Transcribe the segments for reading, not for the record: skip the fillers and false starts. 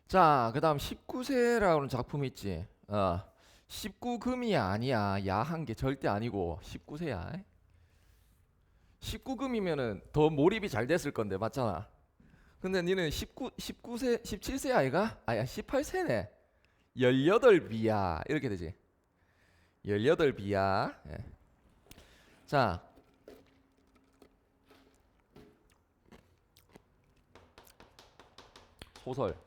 자, 그다음 19세라는 작품 있지. 19금이 아니야. 야한 게 절대 아니고 19세야. 19금이면은 더 몰입이 잘 됐을 건데, 맞잖아. 근데 니는 19세, 17세 아이가? 아야, 18세네. 18비야. 이렇게 되지. 18비야. 예. 자, 소설.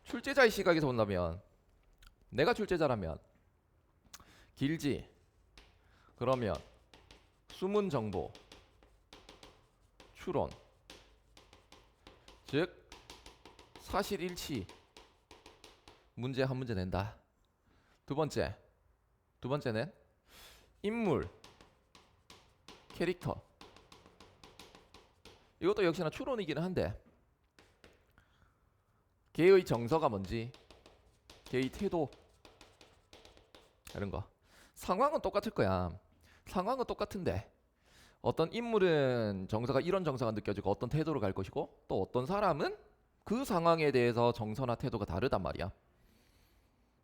출제자의 시각에서 본다면, 내가 출제자라면, 길지. 그러면, 수문 정보, 추론. 즉, 사실 일치. 문제 한 문제 낸다. 두 번째는 인물, 캐릭터. 이것도 역시나 추론이기는 한데 걔의 정서가 뭔지, 걔의 태도 이런 거. 상황은 똑같을 거야. 상황은 똑같은데 어떤 인물은 정서가 이런 정서가 느껴지고 어떤 태도로 갈 것이고 또 어떤 사람은 그 상황에 대해서 정서나 태도가 다르단 말이야.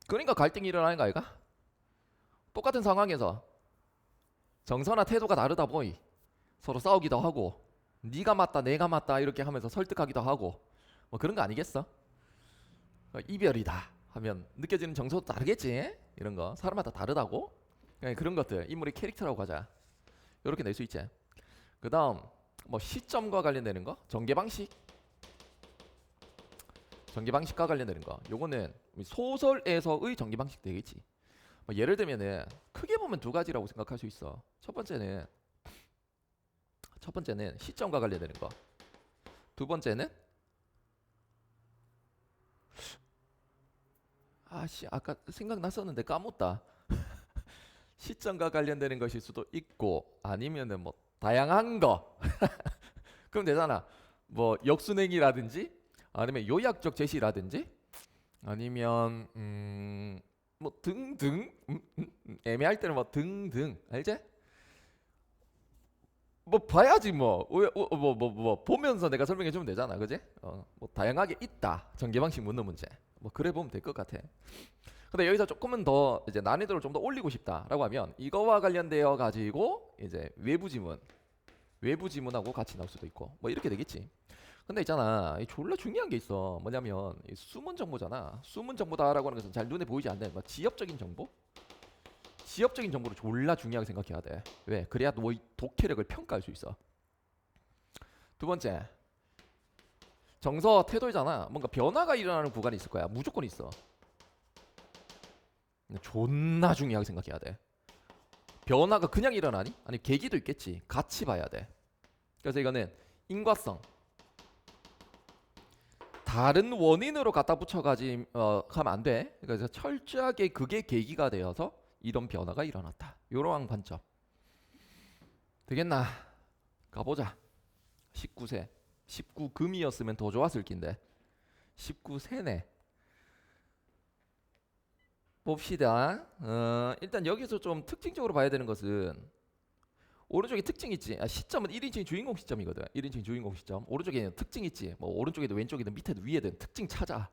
그러니까 갈등이 일어나는 거 아이가? 똑같은 상황에서 정서나 태도가 다르다 보니 서로 싸우기도 하고 네가 맞다 내가 맞다 이렇게 하면서 설득하기도 하고 뭐 그런 거 아니겠어? 이별이다 하면 느껴지는 정서도 다르겠지? 이런 거 사람마다 다르다고? 그냥 그런 것들 인물의 캐릭터라고 하자. 이렇게 낼 수 있지. 그 다음 뭐 시점과 관련되는 거, 전개 방식과 관련되는 거. 요거는 소설에서의 전개 방식 되겠지. 뭐 예를 들면은 크게 보면 두 가지라고 생각할 수 있어. 첫 번째는 시점과 관련되는 거. 두 번째는 아씨 아까 생각났었는데 까먹었다. 시점과 관련되는 것일 수도 있고 아니면은 뭐 다양한 거. 그럼 되잖아. 뭐 역순행이라든지 아니면 요약적 제시라든지 아니면 뭐 등등 애매할 때는 뭐 등등 알지? 뭐 봐야지 뭐 보면서 내가 설명해 주면 되잖아. 그지? 뭐 다양하게 있다. 전개 방식 묻는 문제. 뭐 그래 보면 될 것 같아. 근데 여기서 조금은 더 이제 난이도를 좀 더 올리고 싶다라고 하면 이거와 관련되어 가지고 이제 외부 지문하고 같이 나올 수도 있고 뭐 이렇게 되겠지. 근데 있잖아, 이 졸라 중요한 게 있어. 뭐냐면 이 수문 정보잖아. 수문 정보다라고 하는 것은 잘 눈에 보이지 않는 뭐 지엽적인 정보? 지엽적인 정보를 졸라 중요하게 생각해야 돼. 왜? 그래야 너의 독해력을 평가할 수 있어. 두 번째, 정서 태도이잖아. 뭔가 변화가 일어나는 구간이 있을 거야. 무조건 있어. 존나 중요하게 생각해야 돼. 변화가 그냥 일어나니? 아니 계기도 있겠지. 같이 봐야 돼. 그래서 이거는 인과성. 다른 원인으로 갖다 붙여가지 하면 안 돼. 그래서 철저하게 그게 계기가 되어서 이런 변화가 일어났다. 이러한 관점. 되겠나? 가보자. 19세. 19금이었으면 더 좋았을 낀데. 19세네. 봅시다. 일단 여기서 좀 특징적으로 봐야 되는 것은 오른쪽에 특징 있지. 시점은 1인칭 주인공 시점이거든. 1인칭 주인공 시점. 오른쪽에 특징 있지. 뭐 오른쪽에도 왼쪽이든 밑에도 위에든 특징 찾아.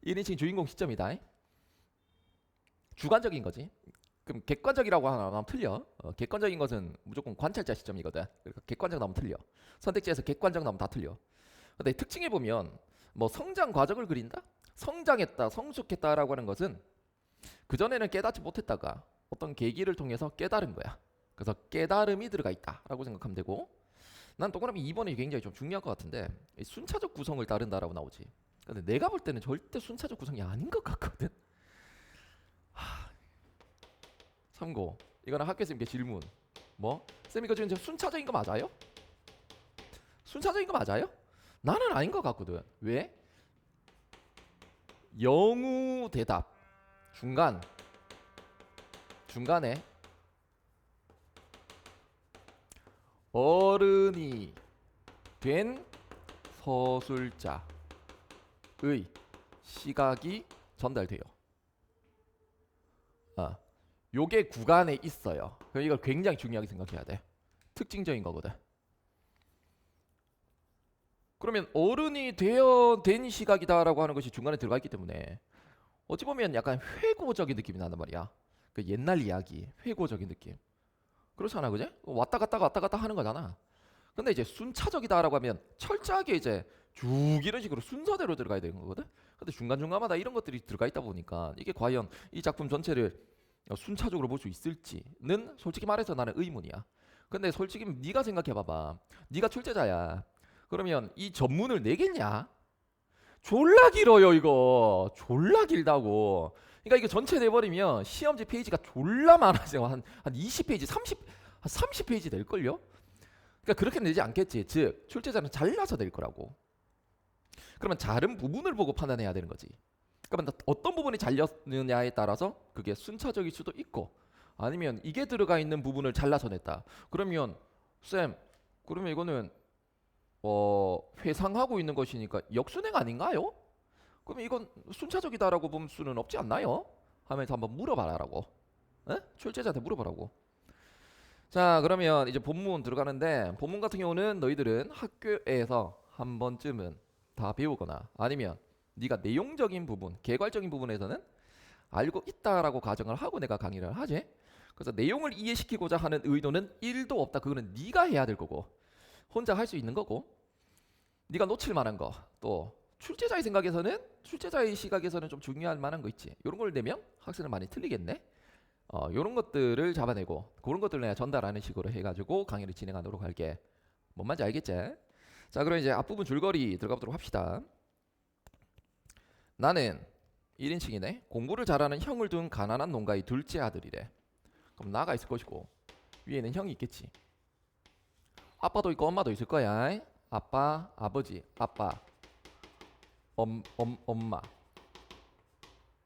1인칭 주인공 시점이다. 주관적인 거지. 그럼 객관적이라고 하면 틀려. 객관적인 것은 무조건 관찰자 시점이거든. 그러니까 객관적 나오면 틀려. 선택지에서 객관적 나오면 다 틀려. 근데 특징에 보면 뭐 성장 과정을 그린다? 성장했다, 성숙했다라고 하는 것은 그전에는 깨닫지 못했다가 어떤 계기를 통해서 깨달은 거야. 그래서 깨달음이 들어가 있다라고 생각하면 되고 난 동그라미 2번이 굉장히 좀 중요할 것 같은데 순차적 구성을 따른다라고 나오지. 근데 내가 볼 때는 절대 순차적 구성이 아닌 것 같거든. 참고 이거는 학교에서 이렇게 질문 뭐? 쌤 이거 지금 순차적인 거 맞아요? 순차적인 거 맞아요? 나는 아닌 것 같거든. 왜? 영우 대답 중간에 어른이 된 서술자의 시각이 전달돼요. 요게 구간에 있어요. 그럼 이걸 굉장히 중요하게 생각해야 돼. 특징적인 거거든. 그러면 어른이 된 시각이다라고 하는 것이 중간에 들어가 있기 때문에 어찌 보면 약간 회고적인 느낌이 난단 말이야. 그 옛날 이야기, 회고적인 느낌. 그렇잖아, 그지? 왔다 갔다 하는 거잖아. 근데 이제 순차적이다라고 하면 철저하게 이제 쭉 이런 식으로 순서대로 들어가야 되는 거거든. 근데 중간중간마다 이런 것들이 들어가 있다 보니까 이게 과연 이 작품 전체를 순차적으로 볼 수 있을지는 솔직히 말해서 나는 의문이야. 근데 솔직히 네가 생각해 봐봐. 네가 출제자야. 그러면 이 전문을 내겠냐? 졸라 길어요, 이거. 졸라 길다고. 그러니까 이거 전체 내버리면 시험지 페이지가 졸라 많아져. 한 20페이지, 한 30페이지 될걸요? 그러니까 그렇게 내지 않겠지. 즉, 출제자는 잘라서 낼 거라고. 그러면 자른 부분을 보고 판단해야 되는 거지. 그러면 어떤 부분이 잘렸느냐에 따라서 그게 순차적일 수도 있고, 아니면 이게 들어가 있는 부분을 잘라서 냈다. 그러면 쌤, 그러면 이거는 회상하고 있는 것이니까 역순행 아닌가요? 그러면 이건 순차적이다라고 볼 수는 없지 않나요? 하면서 한번 물어봐라라고. 에? 출제자한테 물어보라고. 자, 그러면 이제 본문 들어가는데, 본문 같은 경우는 너희들은 학교에서 한 번쯤은 다 배우거나 아니면 네가 내용적인 부분, 개괄적인 부분에서는 알고 있다라고 가정을 하고 내가 강의를 하지. 그래서 내용을 이해시키고자 하는 의도는 1도 없다. 그거는 네가 해야 될 거고 혼자 할 수 있는 거고, 네가 놓칠 만한 거, 또 출제자의 생각에서는, 출제자의 시각에서는 좀 중요할 만한 거 있지. 이런 걸 내면 학생은 많이 틀리겠네. 이런 것들을 잡아내고 그런 것들을 내가 전달하는 식으로 해가지고 강의를 진행하도록 할게. 뭔 말인지 알겠지? 자, 그럼 이제 앞부분 줄거리 들어가보도록 합시다. 나는 1인칭이네. 공부를 잘하는 형을 둔 가난한 농가의 둘째 아들이래. 그럼 나가 있을 것이고 위에는 형이 있겠지. 아빠도 있고 엄마도 있을 거야. 아빠, 아버지, 아빠, 엄마.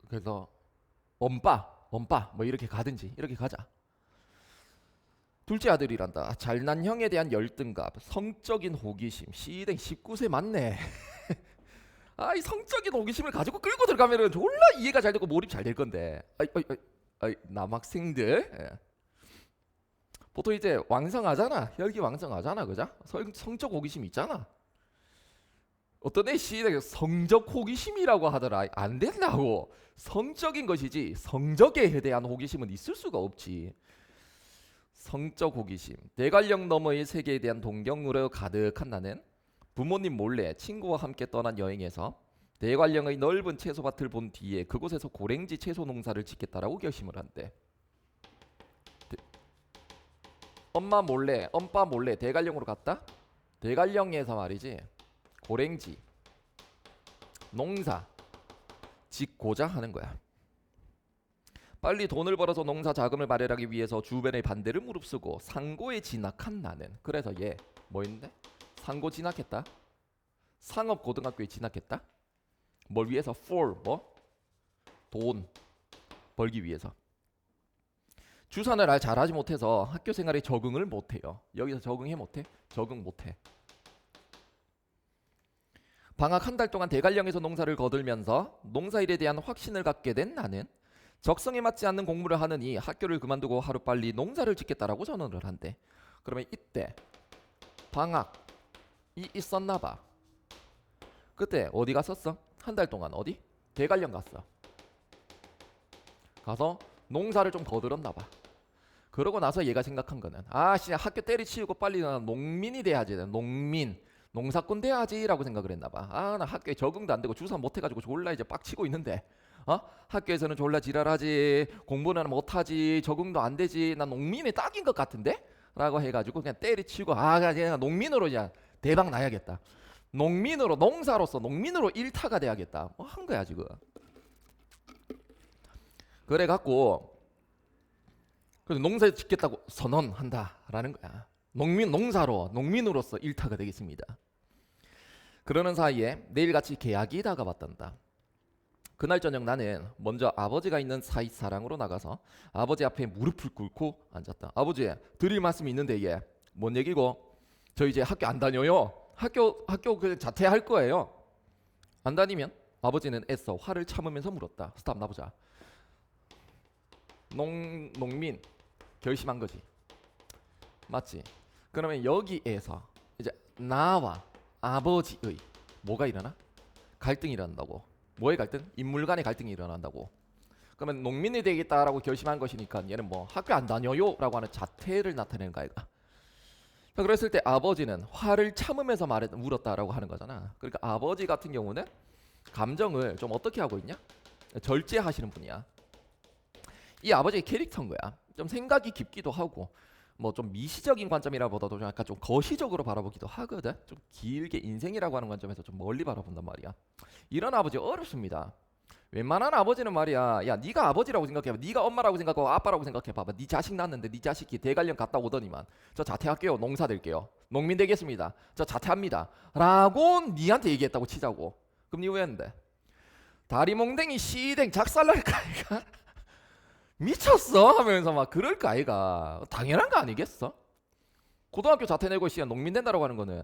그래서 엄빠 뭐 이렇게 가든지 이렇게 가자. 둘째 아들이란다. 잘난 형에 대한 열등감, 성적인 호기심. 시댕 19세 맞네. 아, 이 성적인 호기심을 가지고 끌고 들어가면은 졸라 이해가 잘 되고 몰입 잘 될 건데. 남학생들. 예. 보통 이제 왕성하잖아. 혈기 왕성하잖아, 그죠? 성적 호기심 있잖아. 어떤 애 시대가 성적 호기심이라고 하더라. 안 된다고. 성적인 것이지 성적에 대한 호기심은 있을 수가 없지. 성적 호기심, 대관령 너머의 세계에 대한 동경으로 가득한 나는 부모님 몰래 친구와 함께 떠난 여행에서 대관령의 넓은 채소밭을 본 뒤에 그곳에서 고랭지 채소 농사를 짓겠다라고 결심을 한대. 엄빠 몰래 대관령으로 갔다? 대관령에서 말이지 고랭지 농사 짓고자 하는 거야. 빨리 돈을 벌어서 농사 자금을 마련하기 위해서 주변의 반대를 무릅쓰고 상고에 진학한 나는. 그래서 얘 뭐 있는데? 상고 진학했다. 상업고등학교에 진학했다. 뭘 위해서? for 뭐? 돈 벌기 위해서. 주산을 잘하지 못해서 학교 생활에 적응을 못해요. 여기서 적응해 못해? 적응 못해. 방학 한 달 동안 대관령에서 농사를 거들면서 농사일에 대한 확신을 갖게 된 나는 적성에 맞지 않는 공부를 하느니 학교를 그만두고 하루빨리 농사를 짓겠다라고 선언을 한대. 그러면 이때 방학이 있었나 봐. 그때 어디 갔었어? 한 달 동안 어디? 대관령 갔어. 가서 농사를 좀 거들었나 봐. 그러고 나서 얘가 생각한 거는 씨 학교 때리치우고 빨리 나 농민이 돼야지. 농민 농사꾼 돼야지라고 생각을 했나 봐. 나 학교에 적응도 안 되고 주사 못 해가지고 졸라 이제 빡치고 있는데 학교에서는 졸라 지랄하지, 공부는 못하지, 적응도 안 되지, 난 농민이 딱인 것 같은데? 라고 해가지고 그냥 때리치고 그냥 농민으로 그냥 대박 나야겠다. 농민으로 농사로서 농민으로 일타가 돼야겠다. 뭐 한 거야 지금. 그래 갖고 그래서 농사 짓겠다고 선언한다라는 거야. 농사로 농민으로서 일타가 되겠습니다. 그러는 사이에 내일같이 계약이 다가왔단다. 그날 저녁 나는 먼저 아버지가 있는 사이사랑으로 나가서 아버지 앞에 무릎을 꿇고 앉았다. 아버지, 드릴 말씀이 있는데 얘 뭔 얘기고? 저 이제 학교 안 다녀요. 학교 그 자퇴할 거예요. 안 다니면? 아버지는 애써 화를 참으면서 물었다. 스탑 나보자. 농민 결심한 거지. 맞지? 그러면 여기에서 이제 나와 아버지의 뭐가 일어나? 갈등이 일어난다고. 뭐의 갈등? 인물 간의 갈등이 일어난다고. 그러면 농민이 되겠다라고 결심한 것이니까 얘는 뭐 학교 안 다녀요 라고 하는 자태를 나타내는 거 아이가. 그랬을 때 아버지는 화를 참으면서 물었다라고 하는 거잖아. 그러니까 아버지 같은 경우는 감정을 좀 어떻게 하고 있냐? 절제하시는 분이야. 이 아버지의 캐릭터인 거야. 좀 생각이 깊기도 하고 뭐 좀 미시적인 관점이라보다도 약간 좀 거시적으로 바라보기도 하거든. 좀 길게 인생이라고 하는 관점에서 좀 멀리 바라본단 말이야. 이런 아버지 어렵습니다. 웬만한 아버지는 말이야, 야 네가 아버지라고 생각해봐, 네가 엄마라고 생각하고 아빠라고 생각해봐봐. 네 자식 낳았는데 네 자식이 대관령 갔다 오더니만 저 자퇴할게요, 농사 될게요, 농민 되겠습니다, 저 자퇴합니다 라고 니한테 얘기했다고 치자고. 그럼 니 왜 했는데? 다리몽댕이 시댕 작살날까 아이가? 미쳤어 하면서 막 그럴까 아이가? 당연한 거 아니겠어? 고등학교 자퇴 내고 시간 농민 된다라고 하는 거는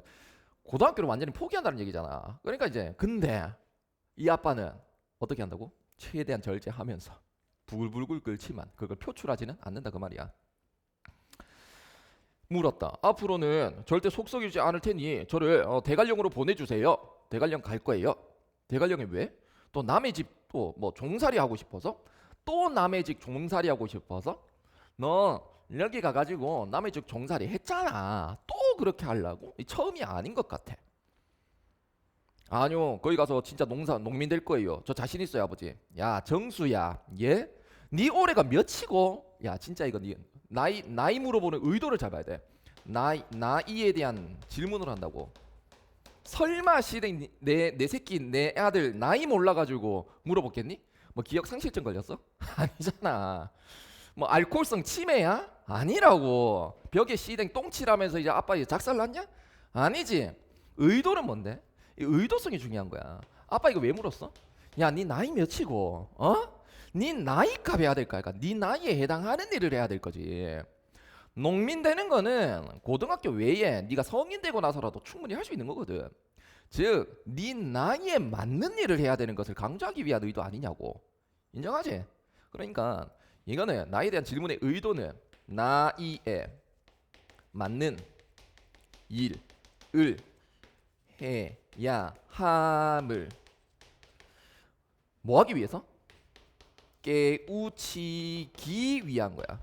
고등학교를 완전히 포기한다는 얘기잖아. 그러니까 이제 근데 이 아빠는 어떻게 한다고? 최대한 절제하면서 부글부글 끓지만 그걸 표출하지는 않는다 그 말이야. 물었다. 앞으로는 절대 속 썩이지 않을 테니 저를 대관령으로 보내주세요. 대관령 갈 거예요. 대관령에 왜? 또 남의 집 또 뭐 종살이 하고 싶어서? 또 남의 집 종살이 하고 싶어서? 너 여기 가가지고 남의 집 종살이 했잖아. 또 그렇게 하려고? 이 처음이 아닌 것 같아. 아니요, 거기 가서 진짜 농민 될 거예요. 저 자신 있어요, 아버지. 야, 정수야, 예? 네 올해가 몇이고? 야, 진짜 이거 네 나이 물어보는 의도를 잘 봐야 돼. 나이에 대한 질문을 한다고. 설마 시댁 내 새끼 내 아들 나이 몰라가지고 물어보겠니? 뭐 기억 상실증 걸렸어? 아니잖아. 뭐 알코올성 치매야? 아니라고. 벽에 시댕 똥칠하면서 이제 아빠 이제 작살났냐? 아니지. 의도는 뭔데? 이 의도성이 중요한 거야. 아빠 이거 왜 물었어? 야, 네 나이 몇이고? 네 나이 값 해야 될까? 그러니까 네 나이에 해당하는 일을 해야 될 거지. 농민 되는 거는 고등학교 외에 네가 성인 되고 나서라도 충분히 할 수 있는 거거든. 즉, 네 나이에 맞는 일을 해야 되는 것을 강조하기 위한 의도 아니냐고. 인정하지? 그러니까 이거는 나이에 대한 질문의 의도는 나이에 맞는 일을 해야 함을 뭐 하기 위해서? 깨우치기 위한 거야.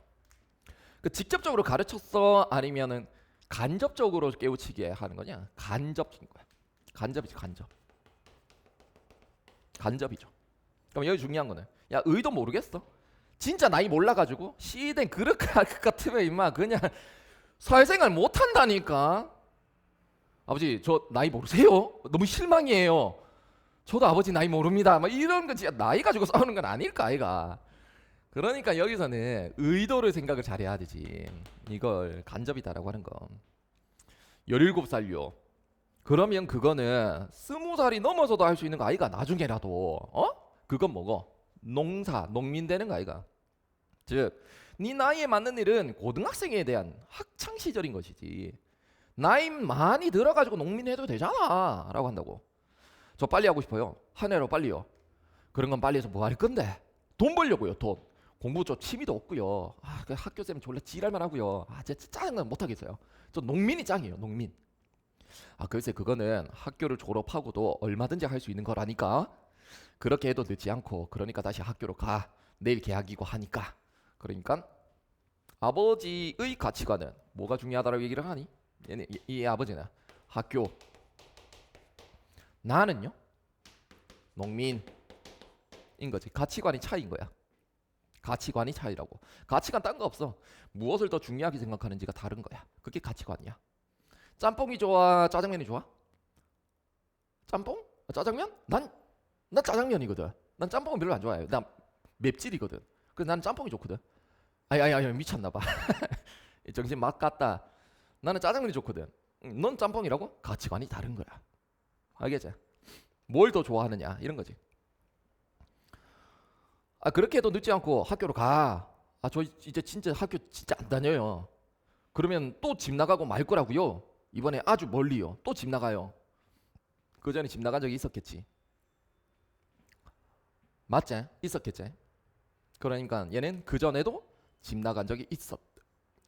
그 직접적으로 가르쳤어? 아니면은 간접적으로 깨우치게 하는 거냐? 간접인 거야. 간접이지, 간접. 간접이죠. 그럼 여기 중요한 거는 야, 의도 모르겠어? 진짜 나이 몰라가지고 시댕 그렇게 할 것 같으면 임마 그냥 사회생활 못한다니까. 아버지 저 나이 모르세요? 너무 실망이에요. 저도 아버지 나이 모릅니다. 막 이런 거 진짜 나이 가지고 싸우는 건 아닐까 아이가. 그러니까 여기서는 의도를 생각을 잘해야 되지. 이걸 간접이다라고 하는 거. 17살요. 그러면 그거는 20살이 넘어서도 할 수 있는 거 아이가. 나중에라도 그건 뭐고? 농민 되는 거 아이가. 즉, 네 나이에 맞는 일은 고등학생에 대한 학창 시절인 것이지. 나이 많이 들어가지고 농민 해도 되잖아 라고 한다고. 저 빨리 하고 싶어요. 한 해로 빨리요. 그런 건 빨리 해서 뭐 할 건데? 돈 벌려고요. 돈. 공부 저 취미도 없고요. 그 학교 쌤 졸라 지랄만 하고요. 진짜 짜증나 못 하겠어요. 저 농민이 짱이에요. 농민. 글쎄 그거는 학교를 졸업하고도 얼마든지 할 수 있는 거라니까. 그렇게 해도 늦지 않고. 그러니까 다시 학교로 가. 내일 개학이고 하니까. 그러니까 아버지의 가치관은 뭐가 중요하다라고 얘기를 하니? 이 아버지는 학교. 나는요? 농민인 거지. 가치관이 차이인 거야. 가치관이 차이라고. 가치관 딴 거 없어. 무엇을 더 중요하게 생각하는지가 다른 거야. 그게 가치관이야. 짬뽕이 좋아? 짜장면이 좋아? 짬뽕? 짜장면? 난 짜장면이거든. 난 짬뽕은 별로 안 좋아해. 난 맵찔이거든. 그래서 난 짬뽕이 좋거든. 아니 미쳤나봐. 정신 막 갔다. 나는 짜장면이 좋거든. 넌 짬뽕이라고? 가치관이 다른 거야. 알겠지? 뭘 더 좋아하느냐 이런 거지. 그렇게 해도 늦지 않고 학교로 가. 저 이제 진짜 학교 진짜 안 다녀요. 그러면 또 집 나가고 말 거라고요. 이번에 아주 멀리요. 또 집 나가요. 그 전에 집 나간 적이 있었겠지. 맞지? 있었겠지. 그러니까 얘는 그 전에도 집 나간 적이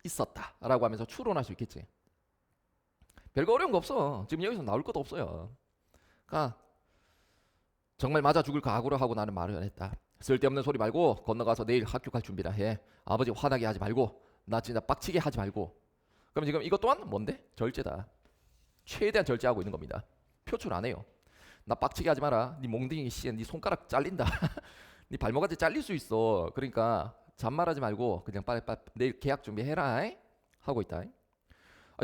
있었다라고 하면서 추론할 수 있겠지. 별거 어려운 거 없어. 지금 여기서 나올 것도 없어요. 그러니까 정말 맞아 죽을 각오를 하고 나는 말을 했다. 쓸데없는 소리 말고 건너가서 내일 학교 갈 준비라 해. 아버지 화나게 하지 말고 나 진짜 빡치게 하지 말고. 그럼 지금 이것 또한 뭔데? 절제다. 최대한 절제하고 있는 겁니다. 표출 안 해요. 나 빡치게 하지 마라. 네 몽둥이 씨에 네 손가락 잘린다. 네 발목한테 잘릴 수 있어. 그러니까 잔말하지 말고 그냥 빨리 내일 계약 준비해라 하고 있다.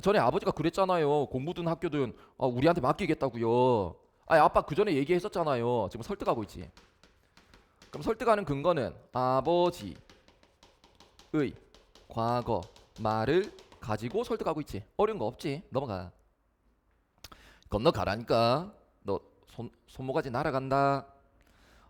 전에 아버지가 그랬잖아요. 공부든 학교든 우리한테 맡기겠다고요. 아빠 그 전에 얘기했었잖아요. 지금 설득하고 있지. 그럼 설득하는 근거는 아버지의 과거 말을 가지고 설득하고 있지. 어려운 거 없지. 넘어가. 건너가라니까. 너 손모가지 날아간다.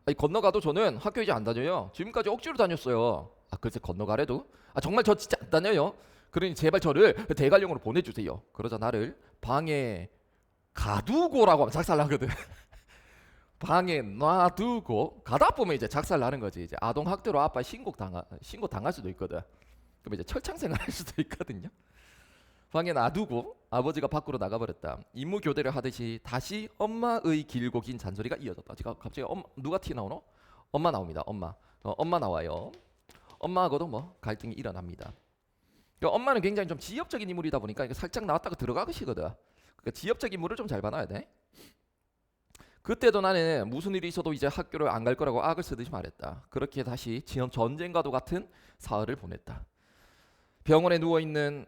아니 건너가도 저는 학교 이제 안 다녀요. 지금까지 억지로 다녔어요. 글쎄 건너가래도 정말 저 진짜 안 다녀요. 그러니 제발 저를 대관령으로 보내주세요. 그러자 나를 방에 가두고라고 하면 작살나거든. 방에 놔두고 가다 보면 이제 작살나는 거지. 이제 아동학대로 아빠 신고 당할 수도 있거든. 그럼 이제 철창생활 할 수도 있거든요. 방에 놔두고 아버지가 밖으로 나가버렸다. 임무 교대를 하듯이 다시 엄마의 길고 긴 잔소리가 이어졌다. 제가 갑자기 누가 티 나오노? 엄마 나옵니다. 엄마 나와요. 엄마하고도 뭐 갈등이 일어납니다. 그러니까 엄마는 굉장히 좀 지엽적인 인물이다 보니까 살짝 나왔다가 들어가시거든. 그러니까 지엽적인 인물을 좀 잘 봐놔야 돼. 그때도 나는 무슨 일이 있어도 이제 학교를 안 갈 거라고 악을 쓰듯이 말했다. 그렇게 다시 전쟁과도 같은 사흘을 보냈다. 병원에 누워있는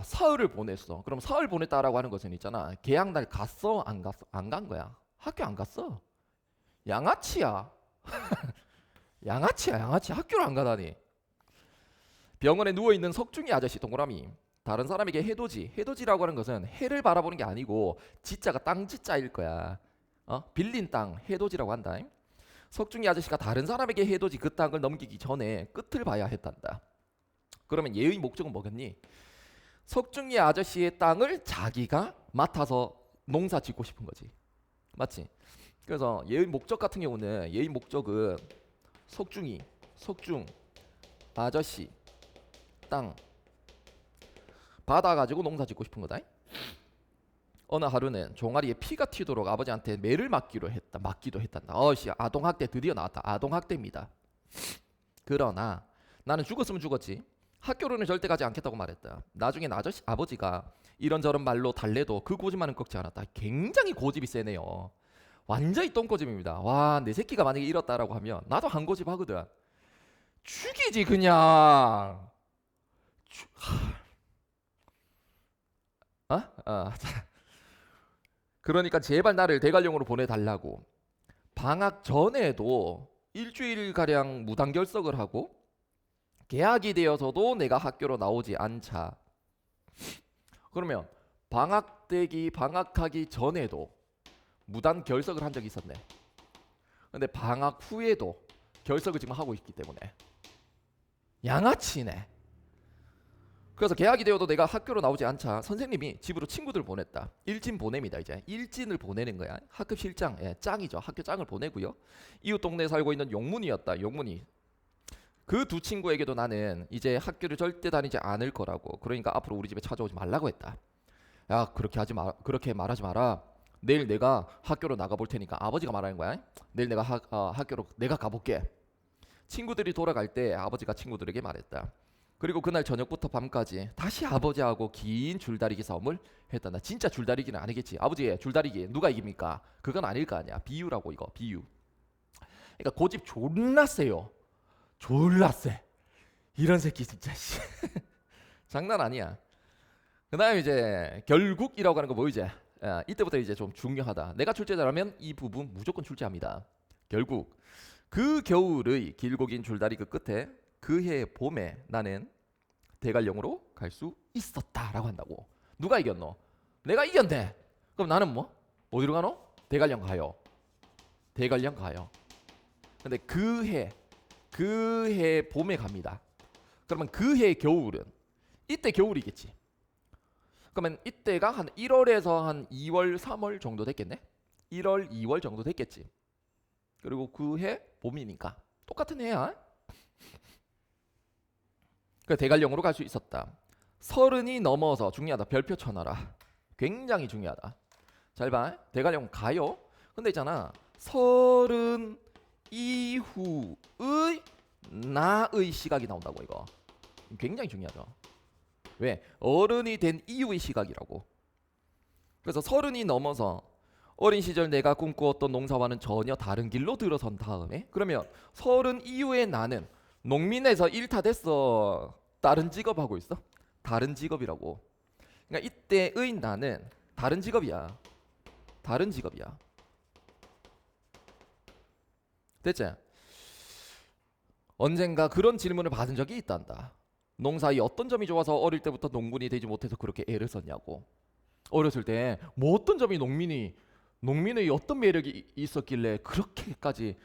사흘을 보냈어. 그럼 사흘 보냈다라고 하는 것은 있잖아. 개학날 갔어? 안 갔어? 안 간 거야. 학교 안 갔어. 양아치야. 양아치야. 학교를 안 가다니. 병원에 누워있는 석중이 아저씨 동그라미. 다른 사람에게 해돋이라고 하는 것은 해를 바라보는 게 아니고 지자가 땅지자일 거야. 빌린 땅 해돋이라고 한다. 석중이 아저씨가 다른 사람에게 해돋이 그 땅을 넘기기 전에 끝을 봐야 했단다. 그러면 얘의 목적은 뭐겠니? 석중이 아저씨의 땅을 자기가 맡아서 농사 짓고 싶은 거지. 맞지? 그래서 얘의 목적 같은 경우는 얘의 목적은 석중 아저씨 땅 받아가지고 농사 짓고 싶은 거다. 어느 하루는 종아리에 피가 튀도록 아버지한테 매를 맞기도 했단다. 아동학대 드디어 나왔다. 아동학대입니다. 그러나 나는 죽었으면 죽었지. 학교로는 절대 가지 않겠다고 말했다. 나중엔 아버지가 이런저런 말로 달래도 그 고집만은 꺾지 않았다. 굉장히 고집이 세네요. 완전히 똥고집입니다. 와, 내 새끼가 만약에 이렇다라고 하면 나도 한 고집 하거든. 죽이지 그냥. 그러니까 제발 나를 대관령으로 보내달라고. 방학 전에도 일주일 가량 무단결석을 하고 개학이 되어서도 내가 학교로 나오지 않자. 그러면 방학하기 전에도 무단 결석을 한 적이 있었네. 근데 방학 후에도 결석을 지금 하고 있기 때문에 양아치네. 그래서 개학이 되어도 내가 학교로 나오지 않자 선생님이 집으로 친구들 보냈다. 일진 보냅니다. 이제 일진을 보내는 거야. 학급 실장, 짱이죠. 학교 짱을 보내고요. 이웃 동네에 살고 있는 용문이었다. 용문이. 그 두 친구에게도 나는 이제 학교를 절대 다니지 않을 거라고. 그러니까 앞으로 우리 집에 찾아오지 말라고 했다. 야, 그렇게 말하지 마라. 내일 내가 학교로 나가볼 테니까. 아버지가 말하는 거야. 내일 내가 학교로 내가 가볼게. 친구들이 돌아갈 때 아버지가 친구들에게 말했다. 그리고 그날 저녁부터 밤까지 다시 아버지하고 긴 줄다리기 싸움을 했다. 나 진짜 줄다리기는 아니겠지. 아버지의 줄다리기 누가 이깁니까? 그건 아닐 거 아니야. 비유라고 이거 비유. 그러니까 고집 존나 세요. 졸라 세. 이런 새끼 진짜 장난 아니야. 그 다음에 이제 결국이라고 하는 거 뭐 이제 이때부터 이제 좀 중요하다. 내가 출제자라면 이 부분 무조건 출제합니다. 결국 그 겨울의 길고 긴 줄다리 그 끝에 그해 봄에 나는 대관령으로 갈 수 있었다라고 한다고. 누가 이겼노? 내가 이겼네. 그럼 나는 뭐? 어디로 가노? 대관령 가요. 근데 그 해 봄에 갑니다. 그러면 그 해 겨울은 이때 겨울이겠지. 그러면 이때가 한 1월에서 한 2월, 3월 정도 됐겠네. 1월, 2월 정도 됐겠지. 그리고 그 해 봄이니까 똑같은 해야. 그 대관령으로 갈 수 있었다. 30이 넘어서 중요하다. 별표 쳐놔라. 굉장히 중요하다. 잘 봐. 대관령 가요. 근데 있잖아. 서른 이후의 나의 시각이 나온다고 이거. 굉장히 중요하죠. 왜? 어른이 된 이후의 시각이라고. 그래서 서른이 넘어서 어린 시절 내가 꿈꾸었던 농사와는 전혀 다른 길로 들어선 다음에 그러면 서른 이후의 나는 농민에서 일타됐어. 다른 직업 하고 있어? 다른 직업이라고. 그러니까 이때의 나는 다른 직업이야. 다른 직업이야. 됐지? 언젠가 그런 질문을 받은 적이 있단다. 농사의 어떤 점이 좋아서 어릴 때부터 농군이 되지 못해서 그렇게 애를 썼냐고. 어렸을 때 뭐 어떤 점이 농민의 어떤 매력이 있었길래 그렇게까지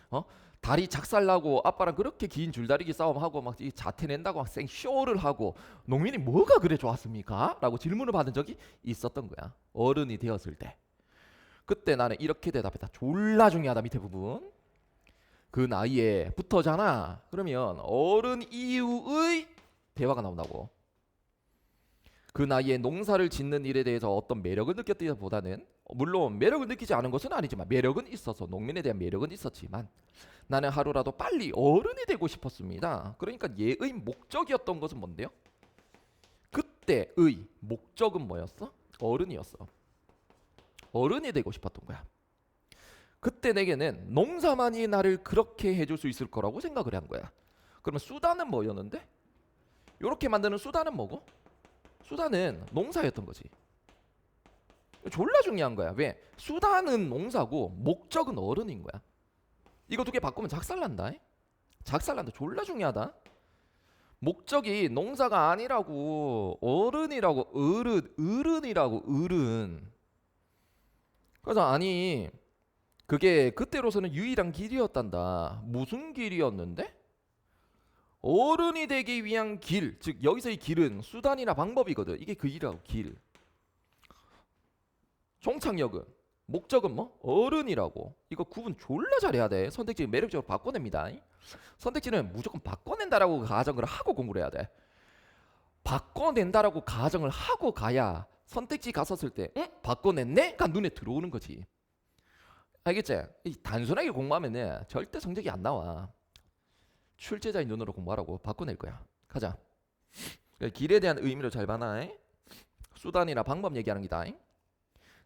다리 작살나고 아빠랑 그렇게 긴 줄다리기 싸움하고 막 이 자태 낸다고 막 생쇼를 하고 농민이 뭐가 그래 좋았습니까? 라고 질문을 받은 적이 있었던 거야. 어른이 되었을 때. 그때 나는 이렇게 대답했다. 졸라 중요하다. 밑에 부분. 그 나이에 붙어잖아. 그러면 어른 이후의 대화가 나온다고. 그 나이에 농사를 짓는 일에 대해서 어떤 매력을 느꼈기보다는 물론 매력을 느끼지 않은 것은 아니지만 매력은 있어서 농민에 대한 매력은 있었지만 나는 하루라도 빨리 어른이 되고 싶었습니다. 그러니까 얘의 목적이었던 것은 뭔데요? 그때의 목적은 뭐였어? 어른이었어. 어른이 되고 싶었던 거야. 그때 내게는 농사만이 나를 그렇게 해줄 수 있을 거라고 생각을 한 거야. 그러면 수단은 뭐였는데? 이렇게 만드는 수단은 뭐고? 수단은 농사였던 거지. 졸라 중요한 거야. 왜? 수단은 농사고 목적은 어른인 거야. 이거 두 개 바꾸면 작살난다. 작살난다. 졸라 중요하다. 목적이 농사가 아니라고. 어른이라고. 어른이라고. 어른. 그래서 아니 그게 그때로서는 유일한 길이었단다. 무슨 길이었는데? 어른이 되기 위한 길, 즉 여기서의 길은 수단이나 방법이거든. 이게 그 길이라고. 길. 종착역은 목적은 뭐? 어른이라고. 이거 구분 졸라 잘해야 돼. 선택지 매력적으로 바꿔냅니다. 선택지는 무조건 바꿔낸다라고 가정을 하고 공부를 해야 돼. 바꿔낸다라고 가정을 하고 가야 선택지 갔었을 때 응? 바꿔냈네? 가 눈에 들어오는 거지. 알겠지? 단순하게 공부하면 절대 성적이 안 나와. 출제자의 눈으로 공부하라고. 바꿔낼 거야. 가자. 길에 대한 의미를 잘 봐놔. 수단이나 방법 얘기하는 기다.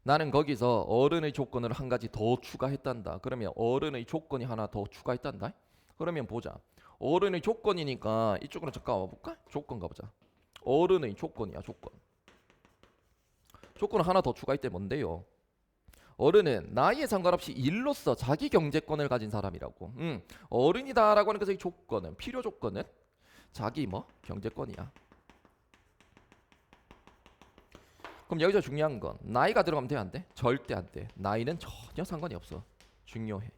나는 거기서 어른의 조건을 한 가지 더 추가했단다. 그러면 어른의 조건이 하나 더 추가했단다. 그러면 보자. 어른의 조건이니까 이쪽으로 잠깐 와볼까? 조건 가보자. 어른의 조건이야. 조건. 조건을 하나 더 추가했대. 뭔데요? 어른은 나이에 상관없이 일로서 자기 경제권을 가진 사람이라고. 어른이다라고 하는 것의 조건은, 필요 조건은 자기 경제권이야. 그럼 여기서 중요한 건 나이가 들어가면 돼, 안 돼? 절대 안 돼. 나이는 전혀 상관이 없어. 중요해.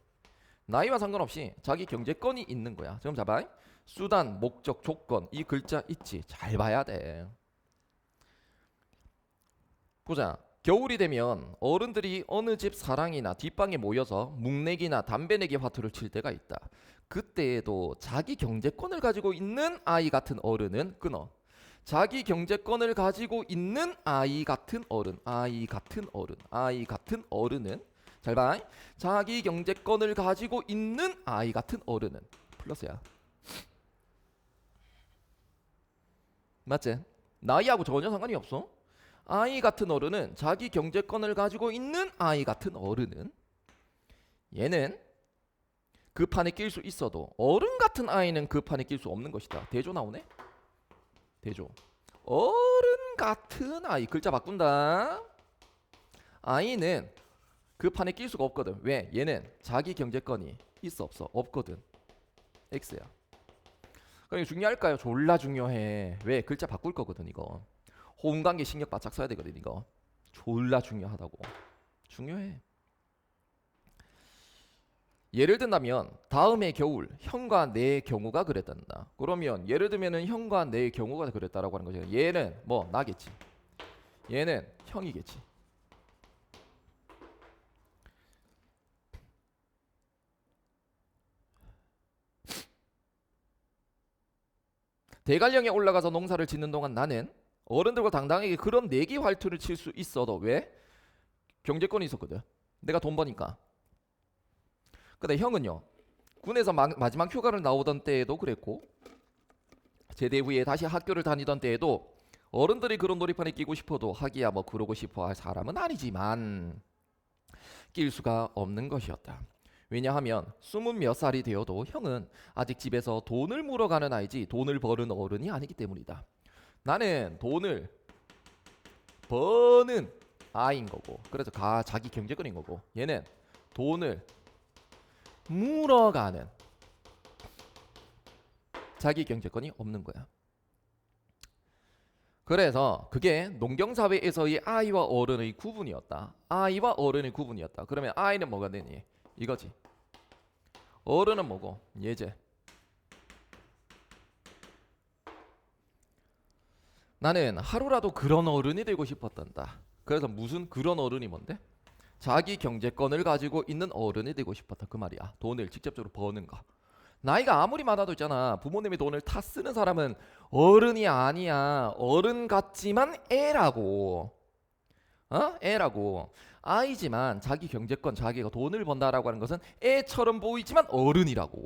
나이와 상관없이 자기 경제권이 있는 거야. 지금 잡아. 수단, 목적, 조건 이 글자 있지. 잘 봐야 돼. 보자. 겨울이 되면 어른들이 어느 집 사랑이나 뒷방에 모여서 묵내기나 담배내기 화투를 칠 때가 있다. 그때에도 자기 경제권을 가지고 있는 아이 같은 어른은 끊어. 자기 경제권을 가지고 있는 아이 같은 어른, 아이 같은 어른, 아이 같은 어른은 잘 봐. 자기 경제권을 가지고 있는 아이 같은 어른은 플러스야. 맞지? 나이하고 전혀 상관이 없어. 아이 같은 어른은 자기 경제권을 가지고 있는 아이 같은 어른은 얘는 그 판에 낄 수 있어도 어른 같은 아이는 그 판에 낄 수 없는 것이다. 대조 나오네? 대조. 어른 같은 아이 글자 바꾼다. 아이는 그 판에 낄 수가 없거든. 왜? 얘는 자기 경제권이 있어 없어? 없거든. X야. 그러니까 중요할까요? 졸라 중요해. 왜? 글자 바꿀 거거든 이거. 호응관계 신경 바짝 써야 되거든 이거. 졸라 중요하다고. 중요해. 예를 든다면 다음의 겨울 형과 내 경우가 그랬단다. 그러면 예를 들면은 형과 내 경우가 그랬다라고 하는 거죠. 얘는 나겠지. 얘는 형이겠지. 대관령에 올라가서 농사를 짓는 동안 나는 어른들과 당당하게 그런 내기 활투를 칠 수 있어도 왜? 경제권이 있었거든. 내가 돈 버니까. 근데 형은요. 군에서 마지막 휴가를 나오던 때에도 그랬고 제대 후에 다시 학교를 다니던 때에도 어른들이 그런 놀이판에 끼고 싶어도 하기야 뭐 그러고 싶어 할 사람은 아니지만 낄 수가 없는 것이었다. 왜냐하면 20몇 살이 되어도 형은 아직 집에서 돈을 물어가는 아이지 돈을 버는 어른이 아니기 때문이다. 나는 돈을 버는 아이인 거고 그래서 자기 경제권인 거고 얘는 돈을 물어가는 자기 경제권이 없는 거야. 그래서 그게 농경사회에서의 아이와 어른의 구분이었다. 아이와 어른의 구분이었다. 그러면 아이는 뭐가 되니? 이거지. 어른은 뭐고? 얘제. 나는 하루라도 그런 어른이 되고 싶었단다. 그래서 무슨 그런 어른이 뭔데? 자기 경제권을 가지고 있는 어른이 되고 싶었다. 그 말이야. 돈을 직접적으로 버는 거. 나이가 아무리 많아도 있잖아. 부모님이 돈을 타 쓰는 사람은 어른이 아니야. 어른 같지만 애라고. 어? 애라고. 아이지만 자기 경제권, 자기가 돈을 번다라고 하는 것은 애처럼 보이지만 어른이라고.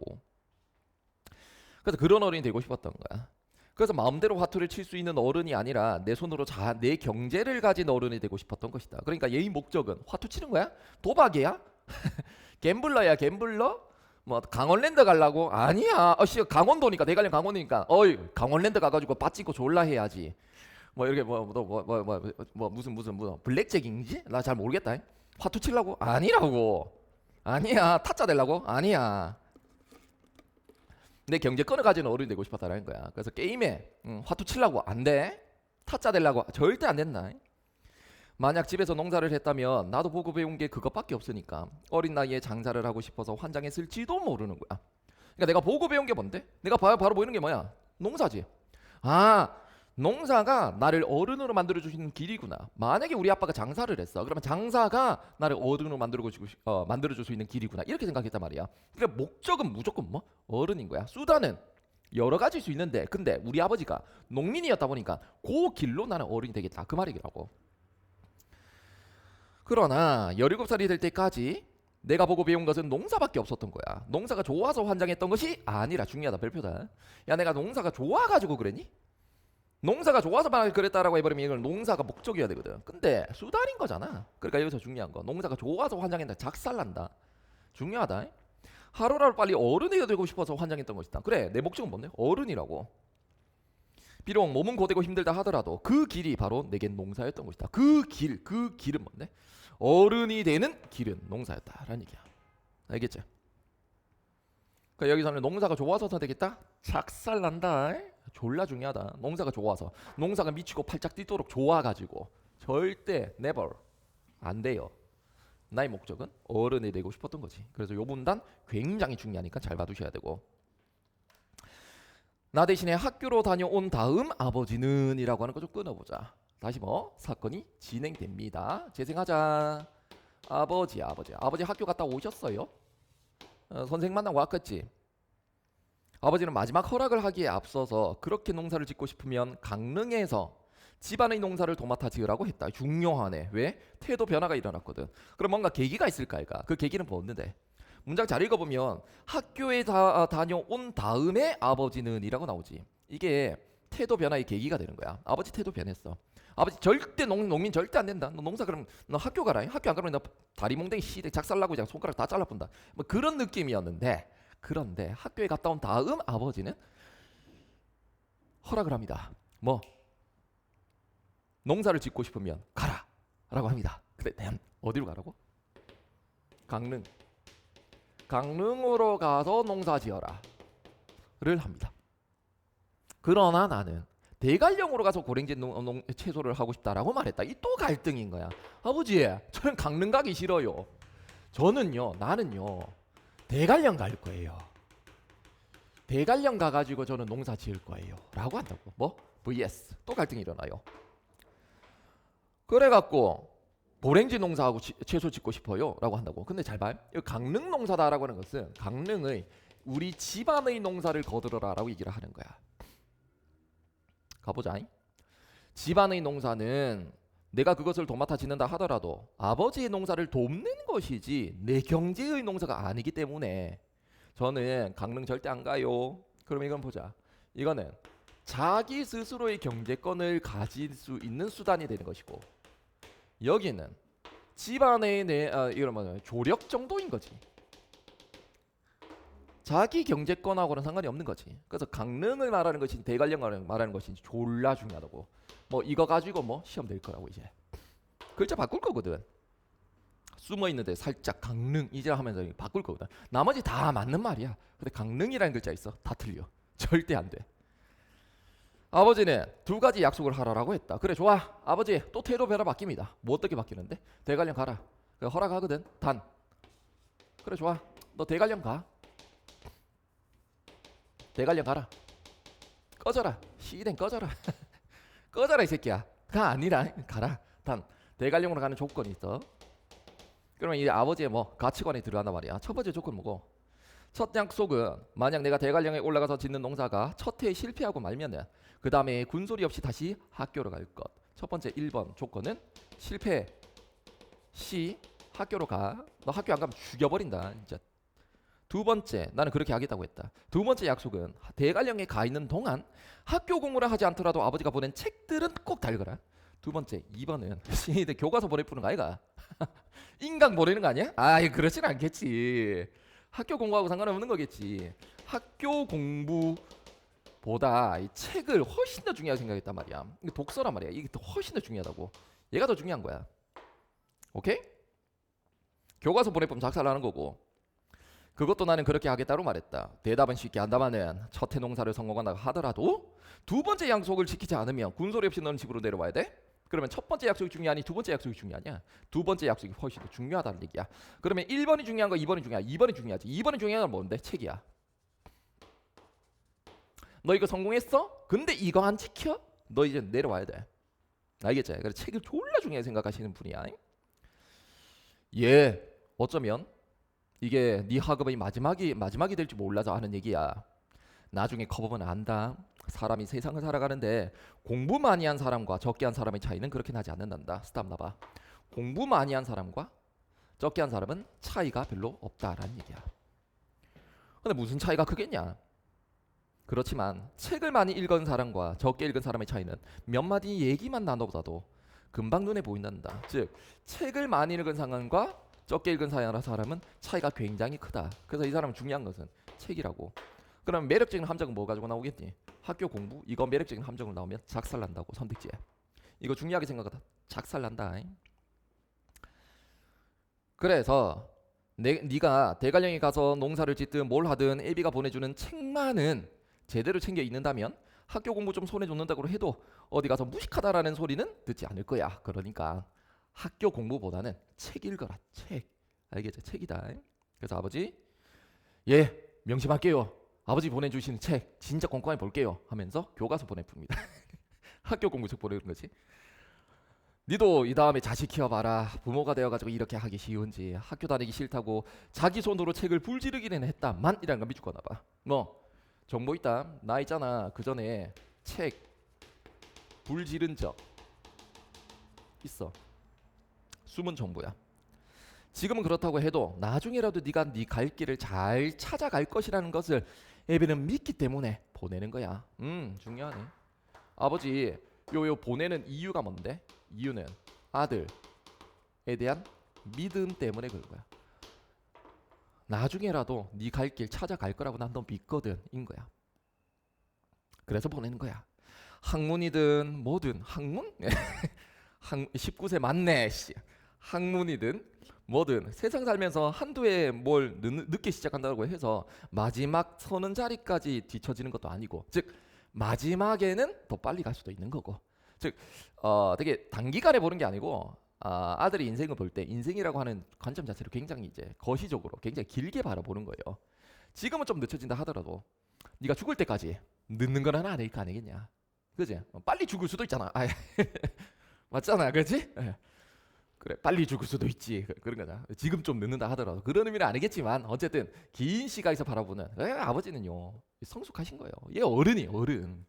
그래서 그런 어른이 되고 싶었던 거야. 그래서 마음대로 화투를 칠 수 있는 어른이 아니라 내 손으로 내 경제를 가진 어른이 되고 싶었던 것이다. 그러니까 얘의 목적은 화투 치는 거야? 도박이야? 갬블러야, 갬블러? 뭐 강원랜드 가려고? 아니야. 씨 강원도니까 대관령 강원도니까. 어이 강원랜드 가가지고 빠찌고 졸라 해야지. 뭐 이렇게 뭐 무슨 블랙잭인지? 나 잘 모르겠다. 화투 치려고? 아니라고. 아니야. 타짜 되려고? 아니야. 내 경제권을 가진 어른이 되고 싶었다라는 거야. 그래서 게임에 화투 치려고 안 돼. 타짜 되려고 절대 안 된다. 만약 집에서 농사를 했다면 나도 보고 배운 게 그것밖에 없으니까 어린 나이에 장사를 하고 싶어서 환장했을지도 모르는 거야. 그러니까 내가 보고 배운 게 뭔데? 내가 바로 보이는 게 뭐야? 농사지. 아, 농사가 나를 어른으로 만들어줄 수 있는 길이구나. 만약에 우리 아빠가 장사를 했어. 그러면 장사가 나를 어른으로 만들어줄 수 있는 길이구나. 이렇게 생각했단 말이야. 그러니까 목적은 무조건 뭐? 어른인 거야. 수단은 여러 가지일 수 있는데 근데 우리 아버지가 농민이었다 보니까 그 길로 나는 어른이 되겠다. 그 말이라고. 그러나 17살이 될 때까지 내가 보고 배운 것은 농사밖에 없었던 거야. 농사가 좋아서 환장했던 것이 아니라 중요하다. 별표다. 야 내가 농사가 좋아가지고 그랬니? 농사가 좋아서만 그랬다라고 해버리면 이건 농사가 목적이어야 되거든. 근데 수단인 거잖아. 그러니까 여기서 중요한 거 농사가 좋아서 환장했다. 작살난다. 중요하다. 하루라도 빨리 어른이 되고 싶어서 환장했던 것이다. 그래 내 목적은 뭔데? 어른이라고. 비록 몸은 고되고 힘들다 하더라도 그 길이 바로 내겐 농사였던 것이다. 그 길은 뭔데? 어른이 되는 길은 농사였다라는 얘기야. 알겠지? 그러니까 여기서는 농사가 좋아서 선택했다? 작살난다. 졸라 중요하다. 농사가 좋아서. 농사가 미치고 팔짝 뛰도록 좋아가지고 절대 never 안 돼요. 나의 목적은 어른이 되고 싶었던 거지. 그래서 요 문단 굉장히 중요하니까 잘 봐두셔야 되고. 나 대신에 학교로 다녀온 다음 아버지는 이라고 하는 거 좀 끊어보자. 다시 사건이 진행됩니다. 재생하자. 아버지 학교 갔다 오셨어요? 선생 만나고 왔겠지. 아버지는 마지막 허락을 하기에 앞서서 그렇게 농사를 짓고 싶으면 강릉에서 집안의 농사를 도맡아 지으라고 했다. 중요하네. 왜? 태도 변화가 일어났거든. 그럼 뭔가 계기가 있을까? 그 계기는 뭐였는데? 문장 잘 읽어보면 학교에 다녀온 다음에 아버지는 이라고 나오지. 이게 태도 변화의 계기가 되는 거야. 아버지 태도 변했어. 아버지 절대 농민 절대 안 된다. 너 농사 그럼 너 학교 가라. 학교 안 가면 너 다리 몽댕이 시댁 작살나고 그냥 손가락 다 잘라본다. 뭐 그런 느낌이었는데 그런데 학교에 갔다 온 다음 아버지는 허락을 합니다. 뭐 농사를 짓고 싶으면 가라 라고 합니다. 근데 어디로 가라고? 강릉으로 가서 농사 지어라 를 합니다. 그러나 나는 대관령으로 가서 고랭지 채소를 하고 싶다라고 말했다. 이 또 갈등인 거야. 아버지 저는 강릉 가기 싫어요. 나는요 대관령 갈 거예요. 대관령 가가지고 저는 농사 지을 거예요 라고 한다고. 뭐? vs 또 갈등이 일어나요. 그래갖고 고랭지 농사하고 채소 짓고 싶어요 라고 한다고. 근데 잘 봐. 강릉 농사다라고 하는 것은 강릉의 우리 집안의 농사를 거들어라 라고 얘기를 하는 거야. 가보자. 집안의 농사는 내가 그것을 도맡아 짓는다 하더라도 아버지의 농사를 돕는 것이지 내 경제의 농사가 아니기 때문에 저는 강릉 절대 안 가요. 그럼 이건 보자. 이거는 자기 스스로의 경제권을 가질 수 있는 수단이 되는 것이고, 여기는 집안의 이런 뭐 조력 정도인 거지. 자기 경제권하고는 상관이 없는 거지. 그래서 강릉을 말하는 것인지 대관령을 말하는 것인지 졸라 중요하다고. 뭐 이거 가지고 뭐 시험 낼 거라고. 이제 글자 바꿀 거거든. 숨어 있는데 살짝 강릉 이제 하면서 바꿀 거거든. 나머지 다 맞는 말이야. 근데 강릉이라는 글자 있어. 다 틀려. 절대 안 돼. 아버지는 두 가지 약속을 하라고 했다. 그래 좋아. 아버지 또 태도 변화 바뀝니다. 뭐 어떻게 바뀌는데? 대관령 가라. 그래, 허락하거든. 단. 그래 좋아. 너 대관령 가. 대관령 가라. 꺼져라. 시댕 꺼져라. 꺼져라 이 새끼야. 가 아니라 가라. 단 대관령으로 가는 조건이 있어. 그러면 이 아버지의 뭐 가치관이 들어간단 말이야. 첫 번째 조건 뭐고? 첫 약속은 만약 내가 대관령에 올라가서 짓는 농사가 첫 해에 실패하고 말면은 그 다음에 군소리 없이 다시 학교로 갈 것. 첫 번째 1번 조건은 실패 시 학교로 가. 너 학교 안 가면 죽여버린다 진짜. 두 번째 나는 그렇게 하겠다고 했다. 두 번째 약속은 대관령에 가 있는 동안 학교 공부를 하지 않더라도 아버지가 보낸 책들은 꼭 달거라. 두 번째 2번은 신이들 교과서 보내푸는 거 아이가? 인강 보내는 거 아니야? 아 그렇진 않겠지. 학교 공부하고 상관없는 거겠지. 학교 공부보다 이 책을 훨씬 더 중요하게 생각했단 말이야. 이게 독서란 말이야. 이게 더 훨씬 더 중요하다고. 얘가 더 중요한 거야. 오케이? 교과서 보내면 작살나는 거고. 그것도 나는 그렇게 하겠다고 말했다. 대답은 쉽게 한다마는 첫 해 농사를 성공한다 하더라도 두 번째 약속을 지키지 않으면 군소리 없이 너는 집으로 내려와야 돼? 그러면 첫 번째 약속이 중요하니 두 번째 약속이 중요하냐? 두 번째 약속이 훨씬 더 중요하다는 얘기야. 그러면 1번이 중요한 거 2번이 중요하냐? 2번이 중요하지. 2번이 중요한 건 뭔데? 책이야. 너 이거 성공했어? 근데 이거 안 지켜? 너 이제 내려와야 돼. 알겠지? 그래서 책을 졸라 중요하게 생각하시는 분이야. 예. 어쩌면 이게 네 학업의 마지막이 될지 몰라서 하는 얘기야. 나중에 커보면 안다. 사람이 세상을 살아가는데 공부 많이 한 사람과 적게 한 사람의 차이는 그렇게 나지 않는단다. 스탑 나봐. 공부 많이 한 사람과 적게 한 사람은 차이가 별로 없다라는 얘기야. 근데 무슨 차이가 크겠냐? 그렇지만 책을 많이 읽은 사람과 적게 읽은 사람의 차이는 몇 마디 얘기만 나눠보다도 금방 눈에 보인단다. 즉 책을 많이 읽은 사람과 적게 읽은 사람은 차이가 굉장히 크다. 그래서 이 사람은 중요한 것은 책이라고. 그럼 매력적인 함정은 뭐 가지고 나오겠니? 학교 공부? 이거 매력적인 함정으로 나오면 작살난다고. 선택지에. 이거 중요하게 생각하다. 작살난다. 그래서 네가 대관령에 가서 농사를 짓든 뭘 하든 애비가 보내주는 책만은 제대로 챙겨 읽는다면 학교 공부 좀 손해줬는다고 해도 어디 가서 무식하다라는 소리는 듣지 않을 거야. 그러니까 학교 공부보다는 책 읽어라. 책. 알겠죠? 책이다. 그래서 아버지 예 명심할게요. 아버지 보내주시는 책 진짜 꼼꼼히 볼게요 하면서 교과서 보내줍니다. 학교 공부책 보내는 거지. 니도 이 다음에 자식 키워봐라. 부모가 되어가지고 이렇게 하기 쉬운지. 학교 다니기 싫다고 자기 손으로 책을 불지르기는 했다만 이란 거 믿고 나봐. 뭐 정보 있다. 나 있잖아. 그 전에 책 불지른 적 있어. 숨은 정보야. 지금은 그렇다고 해도 나중에라도 네가 네 갈 길을 잘 찾아갈 것이라는 것을 애비는 믿기 때문에 보내는 거야. 중요하네. 아버지 요 보내는 이유가 뭔데? 이유는 아들에 대한 믿음 때문에 그런 거야. 나중에라도 네 갈 길 찾아갈 거라고 난 너 믿거든 인 거야. 그래서 보내는 거야. 학문이든 뭐든 학문? 19세 맞네. 학문이든 뭐든 세상 살면서 한두 해 뭘 늦게 시작한다고 해서 마지막 서는 자리까지 뒤처지는 것도 아니고, 즉 마지막에는 더 빨리 갈 수도 있는 거고, 즉 되게 단기간에 보는 게 아니고 아들이 인생을 볼 때 인생이라고 하는 관점 자체를 굉장히 이제 거시적으로 굉장히 길게 바라보는 거예요. 지금은 좀 늦춰진다 하더라도 네가 죽을 때까지 늦는 건 하나 아니겠냐, 그지? 빨리 죽을 수도 있잖아. 맞잖아, 그렇지? 그래 빨리 죽을 수도 있지. 그런 거다. 지금 좀 늦는다 하더라도 그런 의미는 아니겠지만 어쨌든 긴 시각에서 바라보는 아버지는요 성숙하신 거예요. 얘 어른이 어른.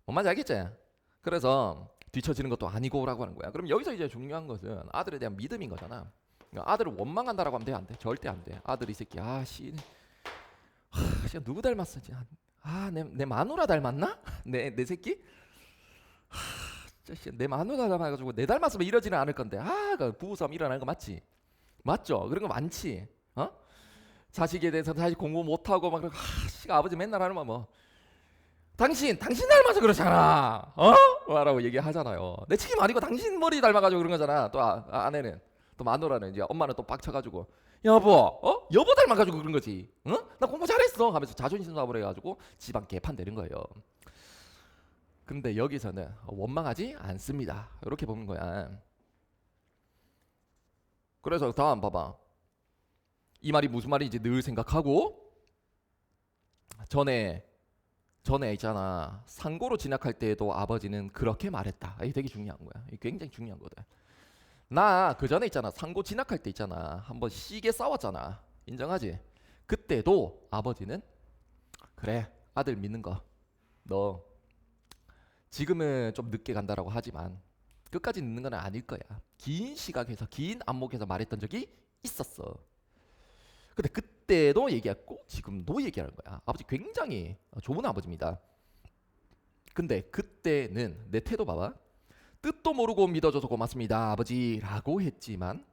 뭔 말인지 알겠지? 그래서 뒤처지는 것도 아니고라고 하는 거야. 그럼 여기서 이제 중요한 것은 아들에 대한 믿음인 거잖아. 그러니까 아들을 원망한다라고 하면 돼, 안 돼? 절대 안 돼. 아들 이 새끼 아씨 누구 닮았어? 내 마누라 닮았나? 내 새끼? 진짜 내 마누라 닮아가지고 내 닮았으면 이러지는 않을 건데 그 부부싸움 일어나는 거 맞지? 맞죠? 그런 거 많지. 어? 자식에 대해서 다시 공부 못하고 막 그러고 아버지 맨날 하는 말 뭐 당신 닮아서 그렇잖아. 라고 얘기하잖아요. 내 책임 아니고 당신 머리 닮아가지고 그런 거잖아. 또 아내는 또 마누라는 이제 엄마는 또 빡쳐가지고 여보 여보 닮아가지고 그런 거지. 나 공부 잘했어 하면서 자존심 싸움을 해가지고 집안 개판 되는 거예요. 근데 여기서는 원망하지 않습니다. 이렇게 보는 거야. 그래서 다음 봐봐. 이 말이 무슨 말인지 늘 생각하고 전에 있잖아. 상고로 진학할 때에도 아버지는 그렇게 말했다. 이게 되게 중요한 거야. 이게 굉장히 중요한 거다. 나 그 전에 있잖아. 상고 진학할 때 있잖아. 한번 시게 싸웠잖아. 인정하지? 그때도 아버지는 그래 아들 믿는 거 너 지금은 좀 늦게 간다라고 하지만 끝까지 늦는 건 아닐 거야. 긴 시각에서 긴 안목에서 말했던 적이 있었어. 근데 그때도 얘기했고 지금도 얘기하는 거야. 아버지 굉장히 좋은 아버지입니다. 근데 그때는 내 태도 봐봐. 뜻도 모르고 믿어줘서 고맙습니다 아버지라고 했지만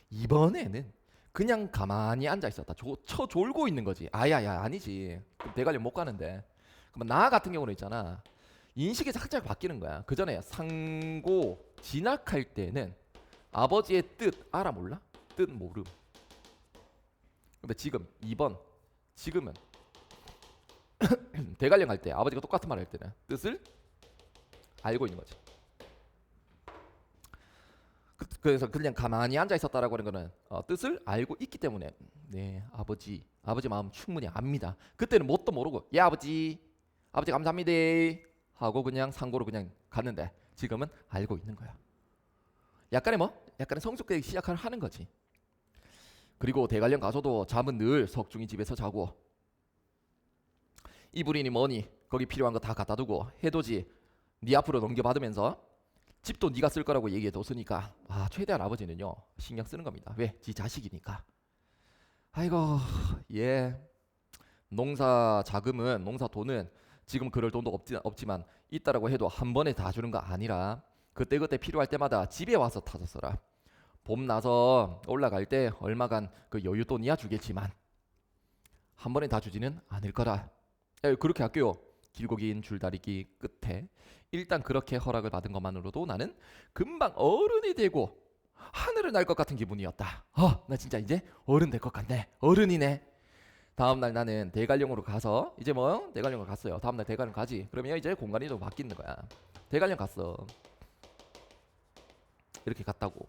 이번에는 그냥 가만히 앉아 있었다. 쳐 졸고 있는 거지. 아야야 아니지. 대관령 못 가는데. 그러면 나 같은 경우는 있잖아. 인식이 살짝 바뀌는 거야. 그 전에 상고 진학할 때는 아버지의 뜻 알아 몰라? 뜻 모름. 근데 지금은 대관령 할 때 아버지가 똑같은 말 할 때는 뜻을 알고 있는 거지. 그래서 그냥 가만히 앉아 있었다라고 하는 거는 뜻을 알고 있기 때문에 네 아버지 마음 충분히 압니다. 그때는 뭣도 모르고 야 아버지 감사합니다 하고 그냥 상고로 그냥 갔는데 지금은 알고 있는 거야. 약간의 성숙되기 시작하는 거지. 그리고 대관령 가서도 잠은 늘 석중이 집에서 자고 이불이니 뭐니 거기 필요한 거 다 갖다 두고 해돋이 네 앞으로 넘겨받으면서 집도 네가 쓸 거라고 얘기해뒀으니까 최대한 아버지는요 신경 쓰는 겁니다. 왜? 지 자식이니까. 아이고 농사 자금은 농사 돈은 지금 그럴 돈도 없지만 있다라고 해도 한 번에 다 주는 거 아니라 그때그때 필요할 때마다 집에 와서 타서 써라. 봄 나서 올라갈 때 얼마간 그 여윳돈이야 주겠지만 한 번에 다 주지는 않을 거라. 그렇게 할게요. 길고 긴 줄다리기 끝에 일단 그렇게 허락을 받은 것만으로도 나는 금방 어른이 되고 하늘을 날 것 같은 기분이었다. 나 진짜 이제 어른 될 것 같네. 어른이네. 다음날 나는 대관령으로 가서 이제 대관령으로 갔어요. 다음날 대관령 가지. 그러면 이제 공간이 좀 바뀌는 거야. 대관령 갔어. 이렇게 갔다고.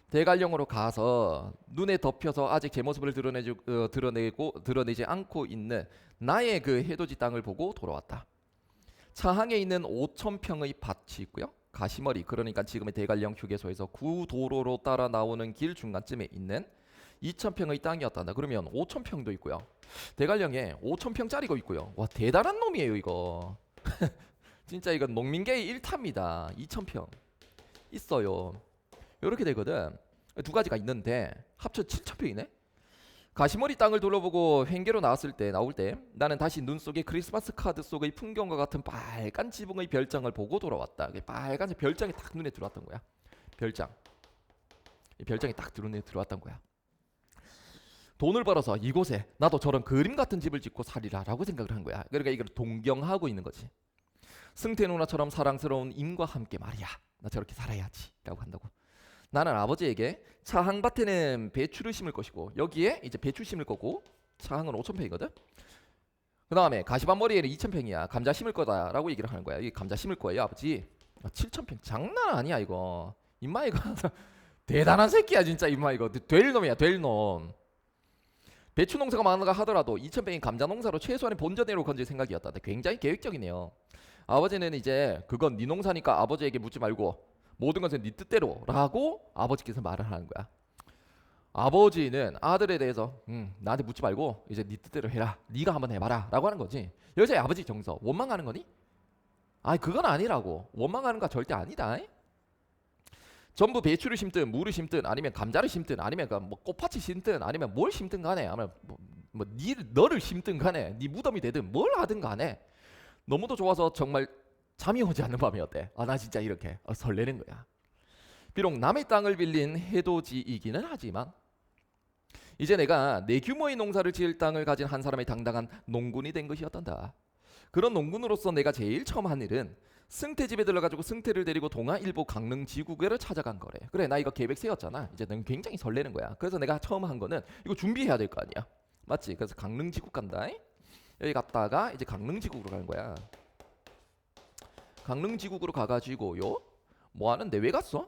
대관령으로 가서 눈에 덮여서 아직 제 모습을 드러내지 않고 있는 나의 그 해돋이 땅을 보고 돌아왔다. 차항에 있는 5,000평의 밭이 있고요. 가시머리 그러니까 지금의 대관령 휴게소에서 구도로로 따라 나오는 길 중간쯤에 있는 2,000평의 땅이었다. 그러면 5,000평도 있고요. 대관령에 5,000평짜리가 있고요. 와 대단한 놈이에요 이거. 진짜 이건 농민계의 일타입니다. 2,000평 있어요. 이렇게 되거든. 두 가지가 있는데 합쳐 7,000평이네. 가시머리 땅을 둘러보고 횡계로 나올 때 나는 다시 눈 속에 크리스마스 카드 속의 풍경과 같은 빨간 지붕의 별장을 보고 돌아왔다. 빨간색 별장이 딱 눈에 들어왔던 거야. 이 별장이 딱 눈에 들어왔던 거야. 돈을 벌어서 이곳에 나도 저런 그림 같은 집을 짓고 살리라라고 생각을 한 거야. 그러니까 이걸 동경하고 있는 거지. 승태 누나처럼 사랑스러운 임과 함께 말이야. 나 저렇게 살아야지라고 한다고. 나는 아버지에게 차항밭에는 배추를 심을 것이고 여기에 이제 배추 심을 거고 차항은 5,000평이거든. 그 다음에 가시밭머리에는 2,000평이야. 감자 심을 거다라고 얘기를 하는 거야. 이게 감자 심을 거예요 아버지. 7,000평 장난 아니야 이거. 임마 이거 대단한 새끼야 진짜. 임마 이거 될 놈이야 될 놈. 배추 농사가 많은가 하더라도 2,000평인 감자 농사로 최소한의 본전으로 건질 생각이었다. 굉장히 계획적이네요. 아버지는 이제 그건 네 농사니까 아버지에게 묻지 말고 모든 것은 네 뜻대로 라고 아버지께서 말을 하는 거야. 아버지는 아들에 대해서 나한테 묻지 말고 이제 네 뜻대로 해라. 네가 한번 해봐라 라고 하는 거지. 여기서 아버지 정서 원망하는 거니? 아, 그건 아니라고. 원망하는 거 절대 아니다. 전부 배추를 심든 무를 심든 아니면 감자를 심든 아니면 뭐 꽃밭을 심든 아니면 뭘 심든 간에 아니면 너를 심든 간에 네 무덤이 되든 뭘 하든 간에 너무도 좋아서 정말 잠이 오지 않는 밤이 어때? 아, 나 진짜 이렇게 설레는 거야. 비록 남의 땅을 빌린 해돋이이기는 하지만 이제 내가 내 규모의 농사를 지을 땅을 가진 한 사람의 당당한 농군이 된 것이었단다. 그런 농군으로서 내가 제일 처음 한 일은 승태 집에 들러가지고 승태를 데리고 동아 일부 강릉 지구계를 찾아간 거래. 그래, 나 이거 계획 세웠잖아. 이제 난 굉장히 설레는 거야. 그래서 내가 처음 한 거는 이거 준비해야 될 거 아니야. 맞지? 그래서 강릉 지구 간다. 여기 갔다가 이제 강릉 지구로 가는 거야. 강릉 지구로 가가지고요. 뭐 하는데 왜 갔어?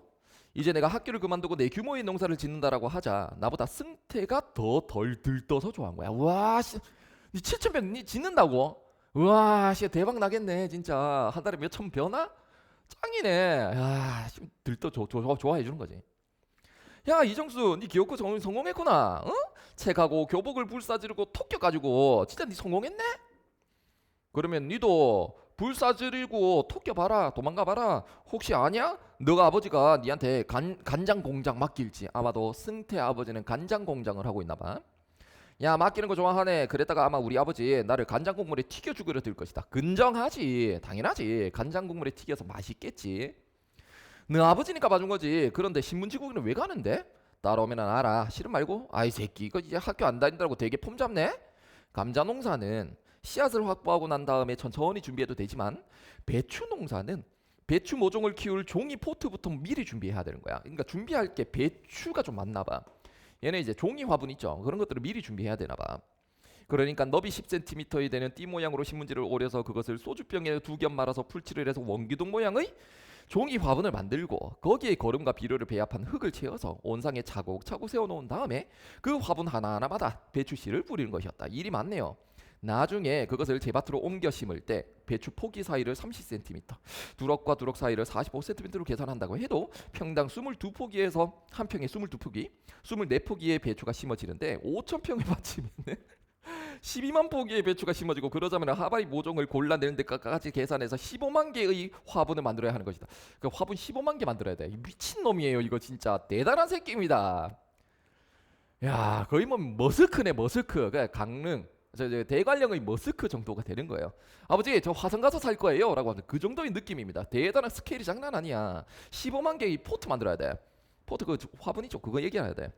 이제 내가 학교를 그만두고 내 규모의 농사를 짓는다라고 하자 나보다 승태가 더 덜 들떠서 좋아한 거야. 와, 씨, 니 7,000평 니 짓는다고? 와, 씨, 대박 나겠네 진짜. 한 달에 몇천 변화? 짱이네. 야, 들떠 좋아해 주는 거지. 야, 이정수, 니 기어코 성공했구나. 어? 책하고 교복을 불사지르고 톡 껴가지고 진짜 니 성공했네? 그러면 니도 불사지르고 톡 껴봐라. 도망가봐라. 혹시 아냐? 너가 아버지가 니한테 간장 공장 맡길지. 아마도 승태 아버지는 간장 공장을 하고 있나봐. 야, 맡기는 거 좋아하네. 그랬다가 아마 우리 아버지 나를 간장 국물에 튀겨 죽으려 들 것이다. 근정하지. 당연하지. 간장 국물에 튀겨서 맛있겠지. 너 아버지니까 봐준 거지. 그런데 신문지국에는 왜 가는데? 따라오면 알아. 싫음 말고. 아이 새끼 이거 이제 학교 안 다닌다고 되게 폼 잡네. 감자 농사는 씨앗을 확보하고 난 다음에 천천히 준비해도 되지만 배추 농사는 배추 모종을 키울 종이 포트부터 미리 준비해야 되는 거야. 그러니까 준비할 게 배추가 좀 많나 봐. 얘네 이제 종이 화분 있죠. 그런 것들을 미리 준비해야 되나 봐. 그러니까 너비 10cm이 되는 띠 모양으로 신문지를 오려서 그것을 소주병에 2겹 말아서 풀칠을 해서 원기둥 모양의 종이 화분을 만들고 거기에 거름과 비료를 배합한 흙을 채워서 온상에 차곡차곡 세워놓은 다음에 그 화분 하나하나마다 배추씨를 뿌리는 것이었다. 일이 많네요. 나중에 그것을 제밭으로 옮겨 심을 때 배추 포기 사이를 30cm, 두럭과 두럭 사이를 45cm로 계산한다고 해도 평당 22포기에서 한 평에 22포기, 24포기의 배추가 심어지는데 5,000평의 밭이면 12만 포기의 배추가 심어지고 그러자면 하바리 모종을 골라내는 데까지 계산해서 15만 개의 화분을 만들어야 하는 것이다. 그 화분 15만 개 만들어야 돼. 미친놈이에요. 이거 진짜 대단한 새끼입니다. 야, 거의 뭐 머스크네 머스크. 그 강릉 저 대관령의 머스크 정도가 되는 거예요. 아버지 저 화성 가서 살 거예요 라고 하는 그 정도의 느낌입니다. 대단한 스케일이 장난 아니야. 15만 개의 포트 만들어야 돼. 포트 그 화분이죠. 그거 얘기해야 돼.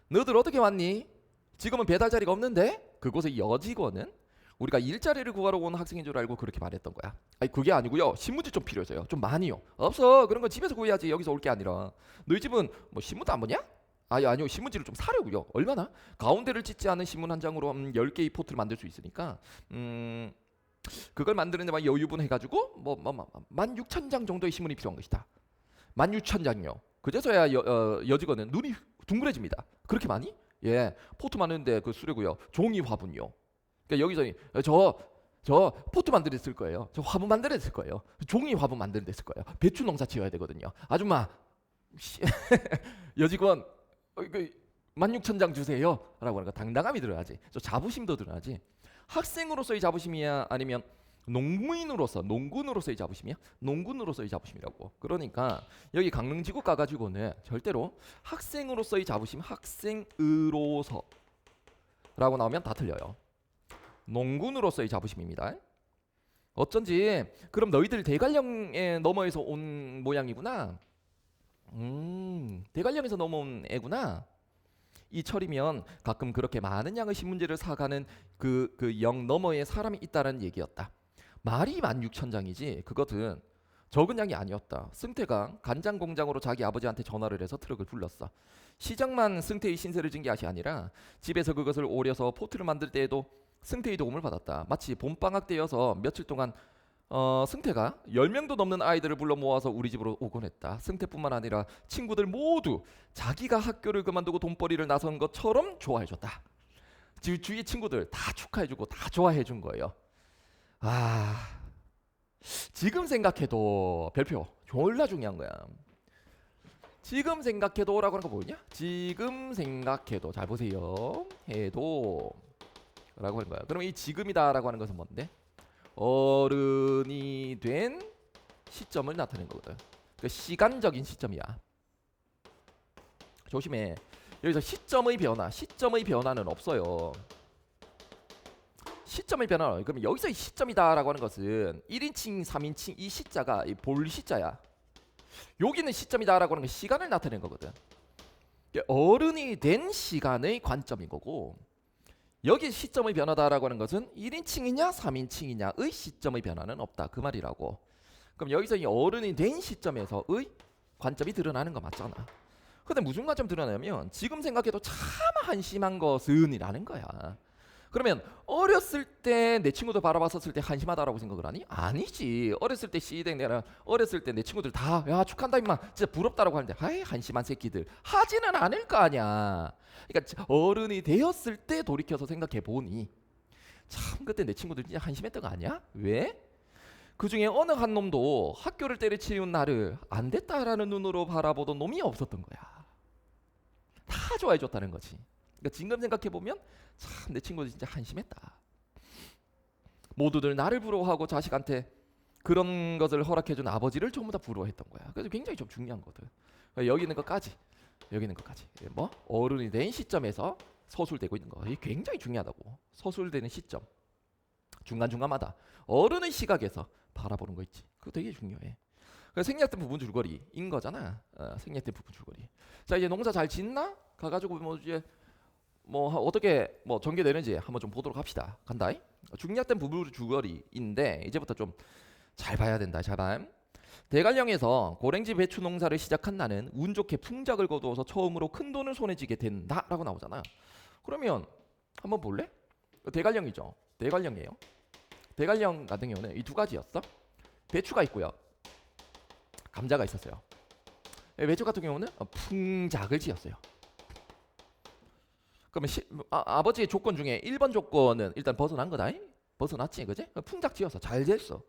너들 어떻게 왔니? 지금은 배달 자리가 없는데? 그곳의 여직원은 우리가 일자리를 구하러 온 학생인 줄 알고 그렇게 말했던 거야. 아니 그게 아니고요. 신문지 좀 필요해서요. 좀 많이요. 없어. 그런 건 집에서 구해야지. 여기서 올 게 아니라. 너희 집은 뭐 신문도 안 보냐? 아니요. 신문지를 좀 사려고요. 얼마나? 가운데를 찢지 않은 신문 한 장으로 10개의 포트를 만들 수 있으니까 그걸 만드는 데만 여유분 해가지고 16,000장 정도의 신문이 필요한 것이다. 16,000장요. 그제서야 여직원은 눈이 둥그레집니다. 그렇게 많이? 예, 포트 만드는데 그 수레고요. 종이 화분요. 그러니까 여기서 저 포트 만드는 데 쓸 거예요. 저 화분 만드는 데 쓸 거예요. 종이 화분 만드는 데 쓸 거예요. 배추 농사 지어야 되거든요. 아줌마, 여직원, 16,000장 주세요. 라고 하는 거 당당함이 들어야지. 저 자부심도 들어야지. 학생으로서의 자부심이야? 아니면 농군으로서의 자부심이야? 농군으로서의 자부심이라고. 그러니까 여기 강릉지구 가가지고는 절대로 학생으로서의 자부심, 학생으로서라고 나오면 다 틀려요. 농군으로서의 자부심입니다. 어쩐지 그럼 너희들 대관령에 넘어에서 온 모양이구나. 대관령에서 넘어온 애구나. 이 철이면 가끔 그렇게 많은 양의 신문지를 사가는 그 영 너머에 사람이 있다는 얘기였다. 말이 16,000장이지 그것은 적은 양이 아니었다. 승태가 간장 공장으로 자기 아버지한테 전화를 해서 트럭을 불렀어. 시장만 승태의 신세를 진 것이 아니라 집에서 그것을 오려서 포트를 만들 때에도 승태의 도움을 받았다. 마치 봄방학 때여서 며칠 동안 승태가 10명도 넘는 아이들을 불러 모아서 우리 집으로 오곤 했다. 승태뿐만 아니라 친구들 모두 자기가 학교를 그만두고 돈벌이를 나선 것처럼 좋아해줬다. 주위 친구들 다 축하해주고 다 좋아해준 거예요. 지금 생각해도 별표 졸라 중요한 거야. 지금 생각해도 라고 하는 거 뭐냐? 지금 생각해도 잘 보세요. 해도 라고 하는 거야. 그럼 이 지금이다 라고 하는 것은 뭔데? 어른이 된 시점을 나타낸 거거든. 그 시간적인 시점이야. 조심해. 여기서 시점의 변화는 없어요. 시점의 변화. 그럼 여기서 이 시점이다라고 하는 것은 1인칭, 3인칭 이 시자가 이 볼 시자야. 여기는 시점이다라고 하는 건 시간을 나타낸 거거든. 어른이 된 시간의 관점인 거고, 여기 시점의 변화다라고 하는 것은 1인칭이냐 3인칭이냐의 시점의 변화는 없다 그 말이라고. 그럼 여기서 이 어른이 된 시점에서의 관점이 드러나는 거 맞잖아. 근데 무슨 관점 드러나냐면 지금 생각해도 참 한심한 것은 이라는 거야. 그러면 어렸을 때 내 친구들 바라봤었을 때 한심하다라고 생각을 하니? 아니지. 어렸을 때 시댁 내가 어렸을 때 내 친구들 다 야 축한다 임마 진짜 부럽다라고 하는데 아이 한심한 새끼들 하지는 않을 거 아니야. 그러니까 어른이 되었을 때 돌이켜서 생각해 보니 참 그때 내 친구들 진짜 한심했던 거 아니야? 왜? 그 중에 어느 한 놈도 학교를 때려치운 나를 안 됐다라는 눈으로 바라보던 놈이 없었던 거야. 다 좋아해줬다는 거지. 그러니까 지금 생각해 보면 참 내 친구들 진짜 한심했다. 모두들 나를 부러워하고 자식한테 그런 것을 허락해준 아버지를 전부 다 부러워했던 거야. 그래서 굉장히 좀 중요한 거거든. 여기 있는 것까지 뭐 어른이 된 시점에서 서술되고 있는 거 이게 굉장히 중요하다고. 서술되는 시점 중간중간마다 어른의 시각에서 바라보는 거 있지. 그거 되게 중요해. 생략된 부분 줄거리인 거잖아. 생략된 부분 줄거리. 자 이제 농사 잘 짓나? 가가지고 뭐 이제 뭐 어떻게 뭐 전개되는지 한번 좀 보도록 합시다. 간다. 중략된 부분 줄거리인데 이제부터 좀 잘 봐야 된다. 잘 봐. 대관령에서 고랭지 배추 농사를 시작한 나는 운 좋게 풍작을 거두어서 처음으로 큰 돈을 손에 쥐게 된다라고 나오잖아. 그러면 한번 볼래? 대관령이죠. 대관령이에요. 대관령 같은 경우는 이 두 가지였어. 배추가 있고요. 감자가 있었어요. 배추 같은 경우는 풍작을 지었어요. 그러면 아버지의 조건 중에 1번 조건은 일단 벗어난 거다. 벗어났지, 그지? 풍작 지어서 잘 됐어.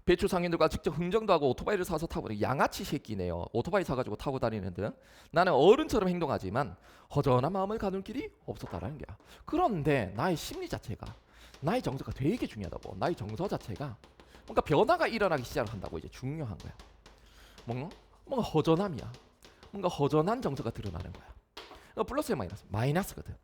배추 상인들과 직접 흥정도 하고 오토바이를 사서 타고 양아치 새끼네요. 오토바이 사가지고 타고 다니는 등 나는 어른처럼 행동하지만 허전한 마음을 가눌 길이 없었다라는 거야. 그런데 나의 심리 자체가 나의 정서가 되게 중요하다고. 나의 정서 자체가 뭔가 변화가 일어나기 시작을 한다고. 이제 중요한 거야. 뭔가 허전함이야. 뭔가 허전한 정서가 드러나는 거야. 플러스에 마이너스거든.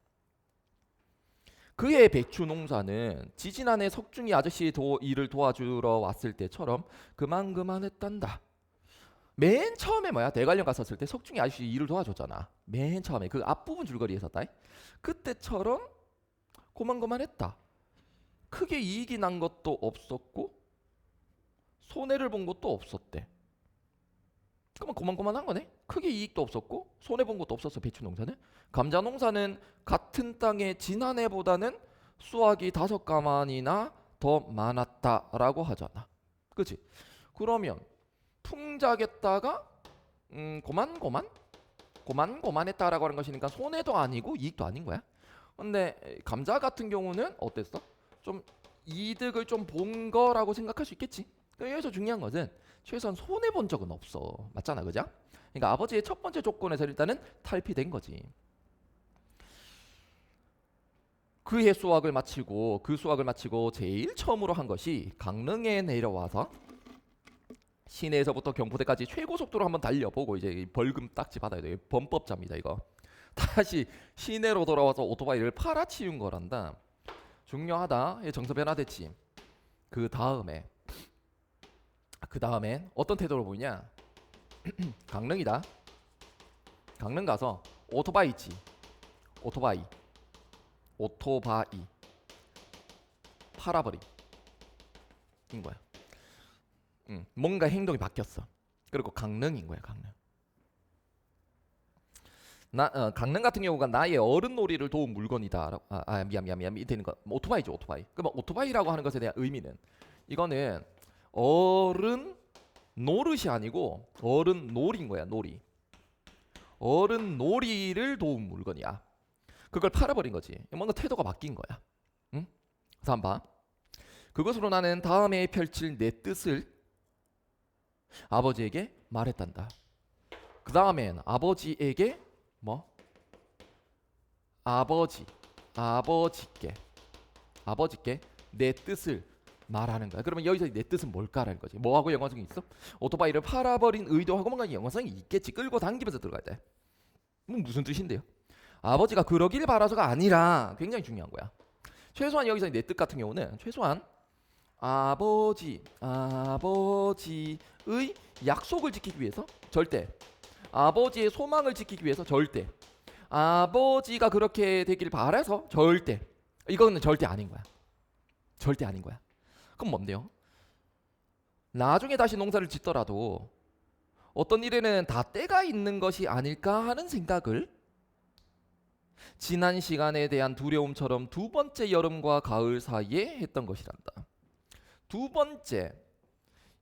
그의 배추 농사는 지지난해 석중이 아저씨 일을 도와주러 왔을 때처럼 그만했단다. 맨 처음에 대관령 갔었을 때 석중이 아저씨 일을 도와줬잖아. 맨 처음에 그 앞부분 줄거리에 있었다. 그때처럼 그만했다. 크게 이익이 난 것도 없었고 손해를 본 것도 없었대. 그러면 고만한 거네. 크게 이익도 없었고 손해 본 것도 없었어. 배추 농사는. 감자 농사는 같은 땅에 지난해보다는 수확이 5가만이나 더 많았다라고 하잖아. 그렇지? 그러면 풍작했다가 고만했다라고 하는 것이니까 손해도 아니고 이익도 아닌 거야. 근데 감자 같은 경우는 어땠어? 좀 이득을 좀 본 거라고 생각할 수 있겠지. 여기서 중요한 것은 최소한 손해 본 적은 없어. 맞잖아, 그죠? 그러니까 아버지의 첫 번째 조건에서 일단은 탈피된 거지. 그 수확을 마치고 제일 처음으로 한 것이 강릉에 내려와서 시내에서부터 경포대까지 최고 속도로 한번 달려보고 이제 벌금 딱지 받아야 돼. 범법자입니다, 이거. 다시 시내로 돌아와서 오토바이를 팔아치운 거란다. 중요하다. 정서 변화됐지. 그 다음에 어떤 태도로 보이냐? 강릉이다. 강릉 가서 오토바이 있지. 오토바이 팔아버림 인 거야. 뭔가 행동이 바뀌었어. 그리고 강릉인 거야. 강릉 같은 경우가 나의 어른 놀이를 도운 물건이다. 미안 밑에 있는 거 오토바이죠. 오토바이. 그럼 오토바이라고 하는 것에 대한 의미는 이거는 어른 노릇이 아니고 어른 놀이인 거야. 놀이. 어른 놀이를 도운 물건이야. 그걸 팔아버린 거지. 뭔가 태도가 바뀐 거야. 응? 다음 봐. 그것으로 나는 다음에 펼칠 내 뜻을 아버지에게 말했단다. 그 다음엔 아버지에게 아버지께 내 뜻을 말하는 거야. 그러면 여기서 내 뜻은 뭘까라는 거지. 뭐하고 연관성이 있어? 오토바이를 팔아버린 의도하고 뭔가 연관성이 있겠지. 끌고 당기면서 들어갈 때. 무슨 뜻인데요? 아버지가 그러길 바라서가 아니라 굉장히 중요한 거야. 최소한 여기서 내 뜻 같은 경우는 최소한 아버지의 약속을 지키기 위해서 절대, 아버지의 소망을 지키기 위해서 절대, 아버지가 그렇게 되길 바라서 절대, 이거는 절대 아닌 거야. 절대 아닌 거야. 그럼 뭔데요? 나중에 다시 농사를 짓더라도 어떤 일에는 다 때가 있는 것이 아닐까 하는 생각을 지난 시간에 대한 두려움처럼 두 번째 여름과 가을 사이에 했던 것이란다. 두 번째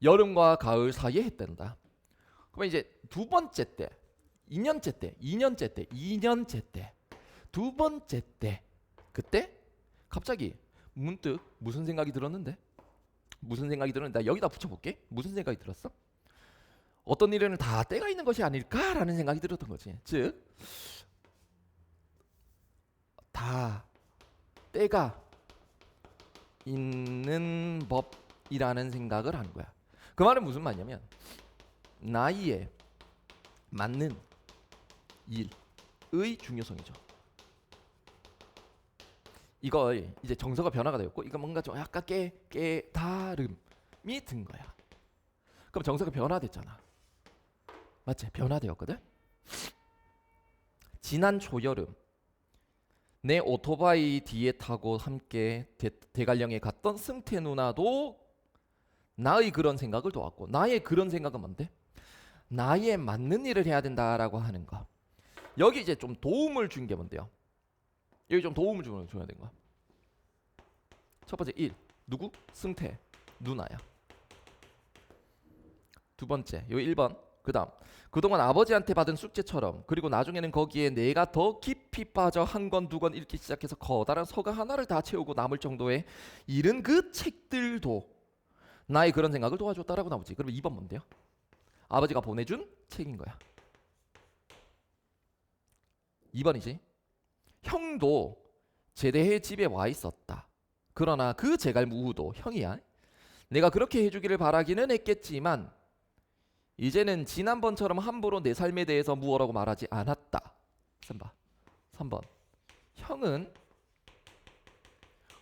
여름과 가을 사이에 했단다. 그러면 이제 두 번째 때, 2년째 때, 2년째 때, 2년째 때, 두 번째 때, 그때 갑자기 문득 무슨 생각이 들었는데? 무슨 생각이 들었는데? 나 여기다 붙여볼게. 무슨 생각이 들었어? 어떤 일에는 다 때가 있는 것이 아닐까라는 생각이 들었던 거지. 즉, 다 때가 있는 법이라는 생각을 한 거야. 그 말은 무슨 말이냐면 나이에 맞는 일의 중요성이죠. 이거 이제 정서가 변화가 되었고 이거 뭔가 좀 약간 깨달음이 든 거야. 그럼 정서가 변화됐잖아. 맞지? 변화되었거든. 지난 초여름 내 오토바이 뒤에 타고 함께 대관령에 갔던 승태 누나도 나의 그런 생각을 도왔고, 나의 그런 생각은 뭔데? 나에 맞는 일을 해야 된다라고 하는 거. 여기 이제 좀 도움을 준 게 뭔데요? 여기 좀 도움을 줘야 되는 거야. 첫 번째 1. 누구? 승태 누나야. 두 번째 여기 1번. 그 다음 그동안 아버지한테 받은 숙제처럼, 그리고 나중에는 거기에 내가 더 깊이 빠져 한 권 두 권 읽기 시작해서 커다란 서가 하나를 다 채우고 남을 정도의 이른 그 책들도 나의 그런 생각을 도와줬다라고 나오지. 그러면 2번 뭔데요? 아버지가 보내준 책인 거야. 2번이지. 형도 제대해 집에 와 있었다. 그러나 그 제갈무후도 형이야. 내가 그렇게 해주기를 바라기는 했겠지만 이제는 지난번처럼 함부로 내 삶에 대해서 무엇라고 말하지 않았다. 3번. 형은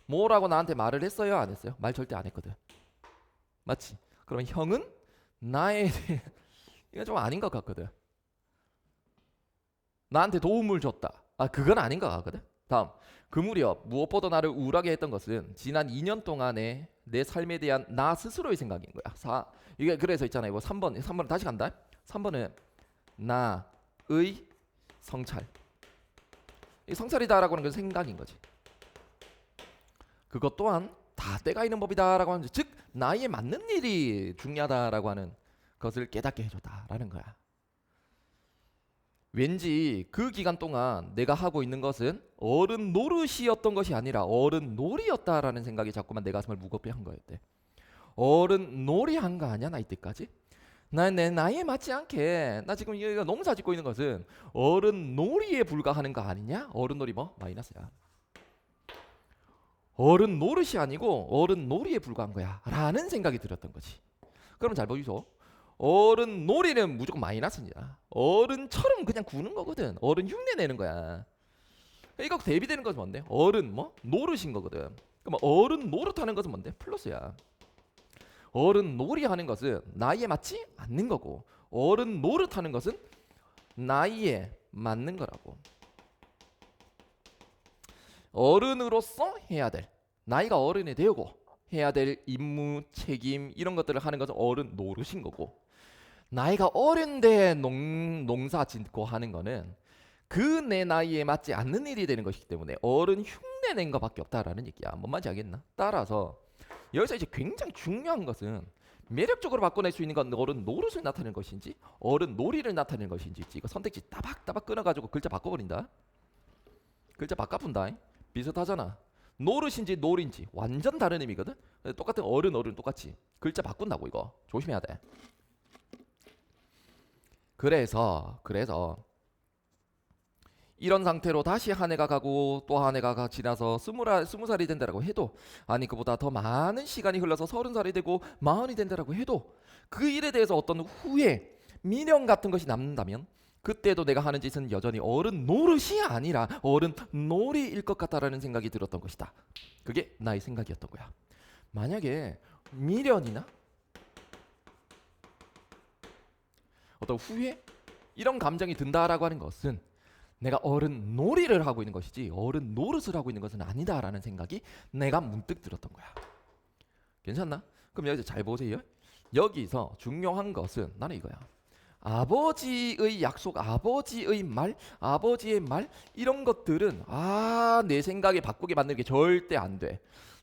뭐라고 나한테 말을 했어요? 안 했어요? 말 절대 안 했거든. 맞지? 그러면 형은 나에 대해 이건 좀 아닌 것 같거든. 나한테 도움을 줬다. 그건 아닌 것 같거든. 다음. 그 무렵 무엇보다 나를 우울하게 했던 것은 지난 2년 동안의 내 삶에 대한 나 스스로의 생각인 거야. 이게 그래서 있잖아요. 3번 다시 간다. 3번은 나의 성찰. 이 성찰이다라고 하는 건 생각인 거지. 그것 또한 다 때가 있는 법이다라고 하는, 즉 나에 맞는 일이 중요하다라고 하는 것을 깨닫게 해줬다라는 거야. 왠지 그 기간 동안 내가 하고 있는 것은 어른 노릇이었던 것이 아니라 어른 놀이였다라는 생각이 자꾸만 내 가슴을 무겁게 한 거였대. 어른 놀이 한 거 아니야? 나 이때까지? 내 나이에 맞지 않게 나 지금 여기가 농사 짓고 있는 것은 어른 놀이에 불과하는 거 아니냐? 어른 놀이 뭐? 마이너스야. 어른 노릇이 아니고 어른 놀이에 불과한 거야 라는 생각이 들었던 거지. 그럼 잘 보이소. 어른 놀이는 무조건 마이너스입니다. 어른처럼 그냥 구는 거거든. 어른 흉내 내는 거야. 이거 대비되는 것은 뭔데? 어른 뭐? 노릇인 거거든. 그럼 어른 노릇하는 것은 뭔데? 플러스야. 어른 놀이하는 것은 나이에 맞지 않는 거고, 어른 노릇하는 것은 나이에 맞는 거라고. 어른으로서 해야 될, 나이가 어른이 되고 해야 될 임무, 책임 이런 것들을 하는 것은 어른 노릇인 거고, 나이가 어른데 농사 짓고 하는 거는 그 내 나이에 맞지 않는 일이 되는 것이기 때문에 어른 흉내 낸 것밖에 없다라는 얘기야. 뭔 말인지 알겠나? 따라서 여기서 이제 굉장히 중요한 것은 매력적으로 바꿔낼 수 있는 건 어른 노릇을 나타내는 것인지 어른 놀이를 나타내는 것인지, 이거 선택지 따박따박 끊어가지고 글자 바꿔버린다. 글자 바꿔본다. 비슷하잖아. 노릇인지 놀인지 완전 다른 의미거든. 똑같은 어른 똑같이 글자 바꾼다고. 이거 조심해야 돼. 그래서 이런 상태로 다시 한 해가 가고 또 한 해가 지나서 20살이 된다라고 해도, 아니 그보다 더 많은 시간이 흘러서 30살이 되고 40이 된다라고 해도 그 일에 대해서 어떤 후회, 미련 같은 것이 남는다면 그때도 내가 하는 짓은 여전히 어른 노릇이 아니라 어른 놀이일 것 같다라는 생각이 들었던 것이다. 그게 나의 생각이었던 거야. 만약에 미련이나 어떤 후회, 이런 감정이 든다라고 하는 것은 내가 어른 놀이를 하고 있는 것이지 어른 노릇을 하고 있는 것은 아니다라는 생각이 내가 문득 들었던 거야. 괜찮나? 그럼 여기서 잘 보세요. 여기서 중요한 것은 나는 이거야. 아버지의 약속, 아버지의 말, 아버지의 말, 이런 것들은 내 생각에 바꾸게 만드는 게 절대 안 돼.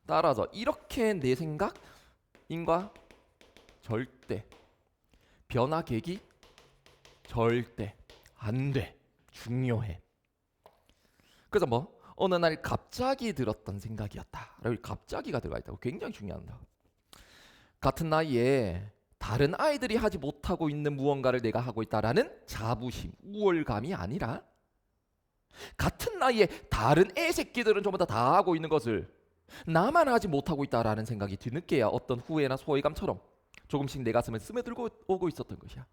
따라서 이렇게 내 생각인가 절대 변화 계기 절대 안 돼. 중요해. 그래서 어느 날 갑자기 들었던 생각이었다. 여기 갑자기가 들어가 있다고. 굉장히 중요합니다. 같은 나이에 다른 아이들이 하지 못하고 있는 무언가를 내가 하고 있다라는 자부심, 우월감이 아니라 같은 나이에 다른 애 새끼들은 전부 다 하고 있는 것을 나만 하지 못하고 있다라는 생각이 뒤늦게야 어떤 후회나 소외감처럼 조금씩 내 가슴을 스며들고 오고 있었던 것이야.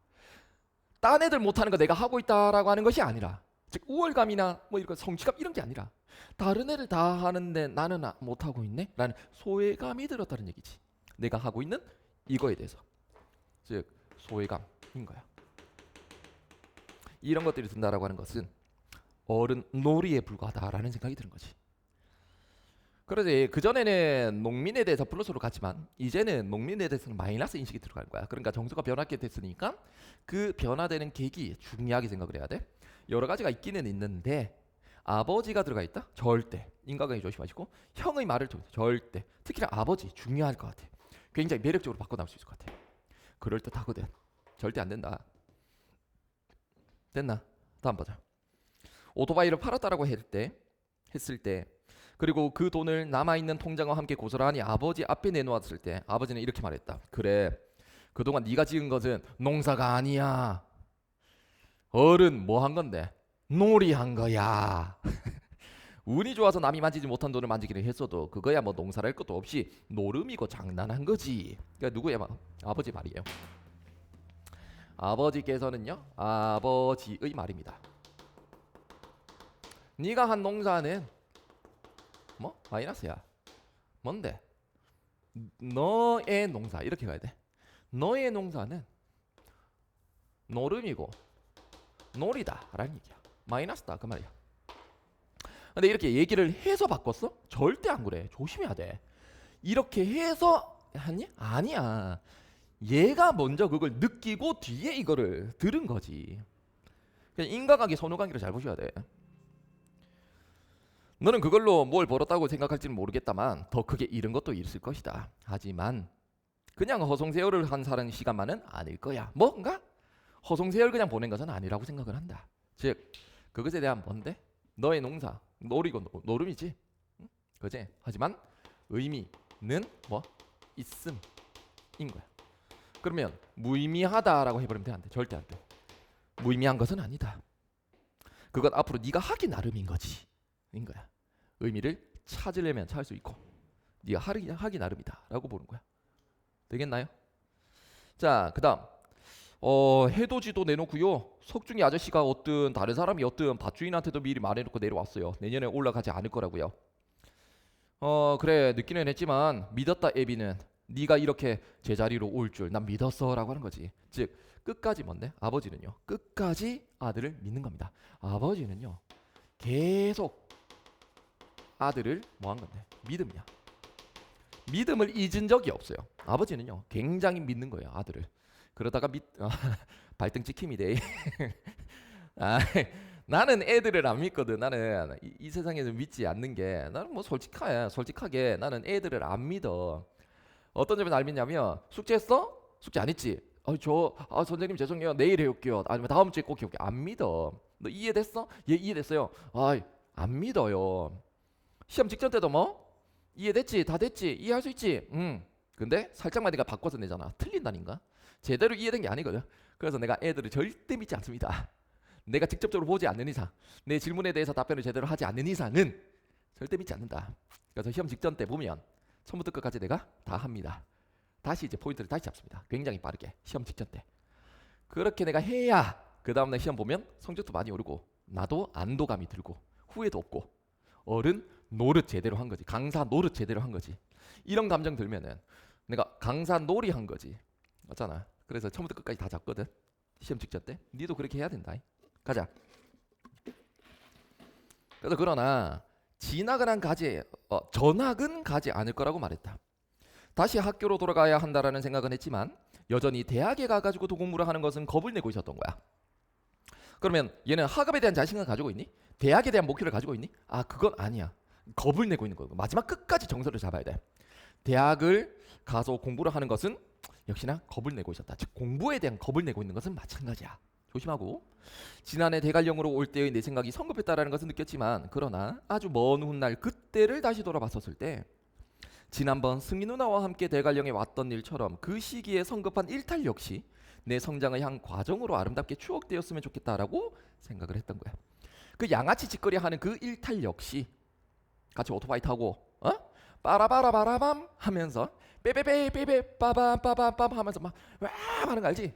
딴 애들 못하는 거 내가 하고 있다라고 하는 것이 아니라, 즉 우월감이나 이런 성취감 이런 게 아니라 다른 애들 다 하는데 나는 못하고 있네? 라는 소외감이 들었다는 얘기지. 내가 하고 있는 이거에 대해서, 즉 소외감인 거야. 이런 것들이 든다라고 하는 것은 어른 놀이에 불과하다라는 생각이 드는 거지. 그래서 그전에는 농민에 대해서 플러스로 갔지만 이제는 농민에 대해서는 마이너스 인식이 들어가는 거야. 그러니까 정서가 변하게 됐으니까 그 변화되는 계기 중요하게 생각을 해야 돼. 여러 가지가 있기는 있는데 아버지가 들어가 있다? 절대. 인과관계 조심하시고 형의 말을 통해서 절대. 특히나 아버지 중요할 것 같아. 굉장히 매력적으로 바꿔나올 수 있을 것 같아. 그럴듯하거든. 절대 안 된다. 됐나? 다음 보자. 오토바이를 팔았다라고 했을 때 그리고 그 돈을 남아있는 통장과 함께 고스란히 아버지 앞에 내놓았을 때 아버지는 이렇게 말했다. 그래, 그동안 네가 지은 것은 농사가 아니야. 어른 뭐 한 건데? 놀이한 거야. 운이 좋아서 남이 만지지 못한 돈을 만지기는 했어도 그거야 농사를 할 것도 없이 노름이고 장난한 거지. 그러니까 누구의 아버지 말이에요. 아버지께서는요, 아버지의 말입니다. 네가 한 농사는 마이너스야. 뭔데? 너의 농사. 이렇게 가야 돼. 너의 농사는 노름이고 놀이다 라는 얘기야. 마이너스다 그 말이야. 근데 이렇게 얘기를 해서 바꿨어? 절대 안 그래. 조심해야 돼. 이렇게 해서 하니? 아니야. 얘가 먼저 그걸 느끼고 뒤에 이거를 들은 거지. 그냥 인과관계, 선후관계를 잘 보셔야 돼. 너는 그걸로 뭘 벌었다고 생각할지는 모르겠다만 더 크게 잃은 것도 있을 것이다. 하지만 그냥 허송세월을 한 사람 시간만은 아닐 거야. 뭔가 허송세월 그냥 보낸 것은 아니라고 생각을 한다. 즉 그것에 대한 뭔데? 너의 농사, 놀이고 노름이지. 응? 그지? 하지만 의미는 있음인 거야. 그러면 무의미하다라고 해버리면 돼? 안 돼? 절대 안 돼. 무의미한 것은 아니다. 그건 앞으로 네가 하기 나름인 거지. 인 거야. 의미를 찾으려면 찾을 수 있고 네가 하기 나름이다 라고 보는 거야. 되겠나요? 자, 그 다음 해돋이도 내놓고요. 석중이 아저씨가 어떤 다른 사람이 어떤 밭주인한테도 미리 말해놓고 내려왔어요. 내년에 올라가지 않을 거라고요. 그래 느끼는 했지만 믿었다 애비는. 네가 이렇게 제자리로 올 줄 난 믿었어 라고 하는 거지. 즉 끝까지 뭔데? 아버지는요 끝까지 아들을 믿는 겁니다. 아버지는요 계속 아들을 한 건데? 믿음이야. 믿음을 잊은 적이 없어요. 아버지는요 굉장히 믿는 거예요 아들을. 그러다가 발등 찍힘이 돼. 나는 애들을 안 믿거든. 나는 이 세상에서 믿지 않는 게, 나는 솔직하게 나는 애들을 안 믿어. 어떤 점에서 안 믿냐면 숙제했어? 숙제 안 했지? 선생님 죄송해요 내일 해올게요. 아니면 다음 주에 꼭 해올게요. 안 믿어. 너 이해됐어? 예 이해됐어요. 안 믿어요. 시험 직전 때도 이해됐지? 다 됐지? 이해할 수 있지? 근데 살짝만 내가 바꿔서 내잖아. 틀린다니까. 제대로 이해된 게 아니거든. 그래서 내가 애들을 절대 믿지 않습니다. 내가 직접적으로 보지 않는 이상, 내 질문에 대해서 답변을 제대로 하지 않는 이상은 절대 믿지 않는다. 그래서 시험 직전 때 보면 처음부터 끝까지 내가 다 합니다. 다시 이제 포인트를 다시 잡습니다. 굉장히 빠르게 시험 직전 때. 그렇게 내가 해야 그 다음날 시험 보면 성적도 많이 오르고 나도 안도감이 들고 후회도 없고 어른 노릇 제대로 한 거지. 강사 노릇 제대로 한 거지. 이런 감정 들면은 내가 강사 놀이 한 거지. 맞잖아. 그래서 처음부터 끝까지 다 잡거든. 시험 직전 때. 니도 그렇게 해야 된다. 가자. 그래서 그러나 진학은 가지 전학은 가지 않을 거라고 말했다. 다시 학교로 돌아가야 한다라는 생각은 했지만 여전히 대학에 가가지고 공부를 하는 것은 겁을 내고 있었던 거야. 그러면 얘는 학업에 대한 자신감을 가지고 있니? 대학에 대한 목표를 가지고 있니? 아, 그건 아니야. 겁을 내고 있는 거고 마지막 끝까지 정서를 잡아야 돼. 대학을 가서 공부를 하는 것은 역시나 겁을 내고 있었다. 즉 공부에 대한 겁을 내고 있는 것은 마찬가지야. 조심하고. 지난해 대관령으로 올 때의 내 생각이 성급했다라는 것은 느꼈지만 그러나 아주 먼 훗날 그때를 다시 돌아봤었을 때 지난번 승희 누나와 함께 대관령에 왔던 일처럼 그 시기에 성급한 일탈 역시 내 성장의 한 과정으로 아름답게 추억되었으면 좋겠다라고 생각을 했던 거야. 그 양아치 짓거리 하는 그 일탈 역시 같이 오토바이 타고 빠라바라바라밤 하면서 빼빼빼빼빼 빠밤 빠밤 하면서 막 와 하는 거 알지?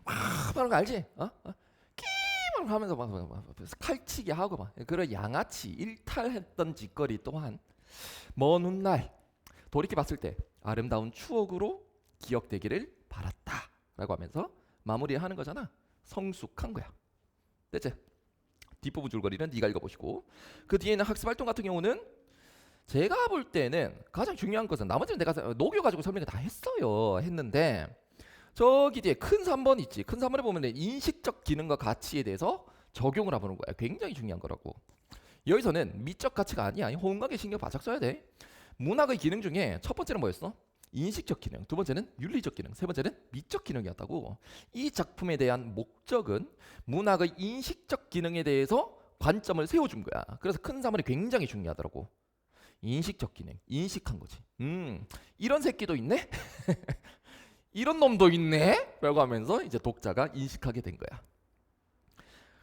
와 하는 거 알지? 끼만 하면서 막 칼치기 하고 막 그런 양아치 일탈했던 짓거리 또한 먼 훗날 돌이켜 봤을 때 아름다운 추억으로 기억되기를 바랐다라고 하면서 마무리하는 거잖아. 성숙한 거야. 됐지? 뒷부분 줄거리는 네가 읽어보시고 그 뒤에는 학습활동 같은 경우는 제가 볼 때는 가장 중요한 것은 나머지는 내가 녹여가지고 설명을 다 했는데 저기 뒤에 큰 3번 있지. 큰 3번에 보면 인식적 기능과 가치에 대해서 적용을 해보는 거야. 굉장히 중요한 거라고. 여기서는 미적 가치가 아니야. 호응하게 신경 바짝 써야 돼. 문학의 기능 중에 첫 번째는 뭐였어? 인식적 기능, 두 번째는 윤리적 기능, 세 번째는 미적 기능이었다고. 이 작품에 대한 목적은 문학의 인식적 기능에 대해서 관점을 세워준 거야. 그래서 큰 3번이 굉장히 중요하더라고. 인식적 기능, 인식한 거지. 이런 새끼도 있네? 이런 놈도 있네? 라고 하면서 이제 독자가 인식하게 된 거야.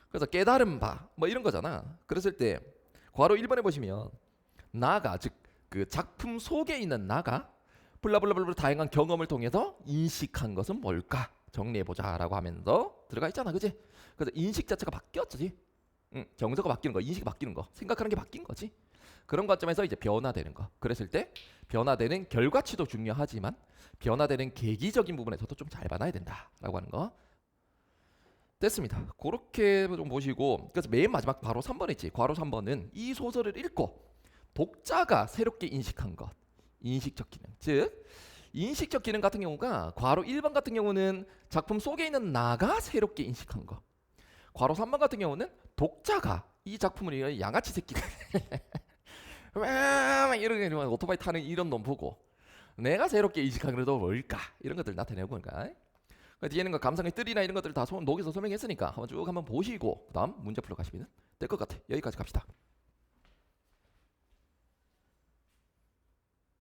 그래서 깨달은 바, 뭐 이런 거잖아. 그랬을 때 괄호 1번에 보시면 나가, 즉 그 작품 속에 있는 나가 블라블라블라 다양한 경험을 통해서 인식한 것은 뭘까? 정리해보자라고 하면서 들어가 있잖아. 그지? 그래서 인식 자체가 바뀌었지. 정서가 바뀌는 거, 인식이 바뀌는 거, 생각하는 게 바뀐 거지. 그런 관점에서 이제 변화되는 거. 그랬을 때 변화되는 결과치도 중요하지만 변화되는 계기적인 부분에서도 좀 잘 봐놔야 된다라고 하는 거. 됐습니다. 그렇게 좀 보시고 그래서 맨 마지막 바로 3번 있지. 괄호 3번은 이 소설을 읽고 독자가 새롭게 인식한 것. 인식적 기능. 즉 인식적 기능 같은 경우가 괄호 1번 같은 경우는 작품 속에 있는 나가 새롭게 인식한 것. 괄호 3번 같은 경우는 독자가 이 작품을 양아치 새끼들 이런 오토바이 타는 이런 놈 보고 내가 새롭게 인식한 게 뭘까? 이런 것들 나타내고 보니까 뒤에는 거 감상의 뜰이나 이런 것들 다 녹여서 설명했으니까 한번 쭉 한번 보시고 그다음 문제 풀러 가시면 될 것 같아. 여기까지 갑시다.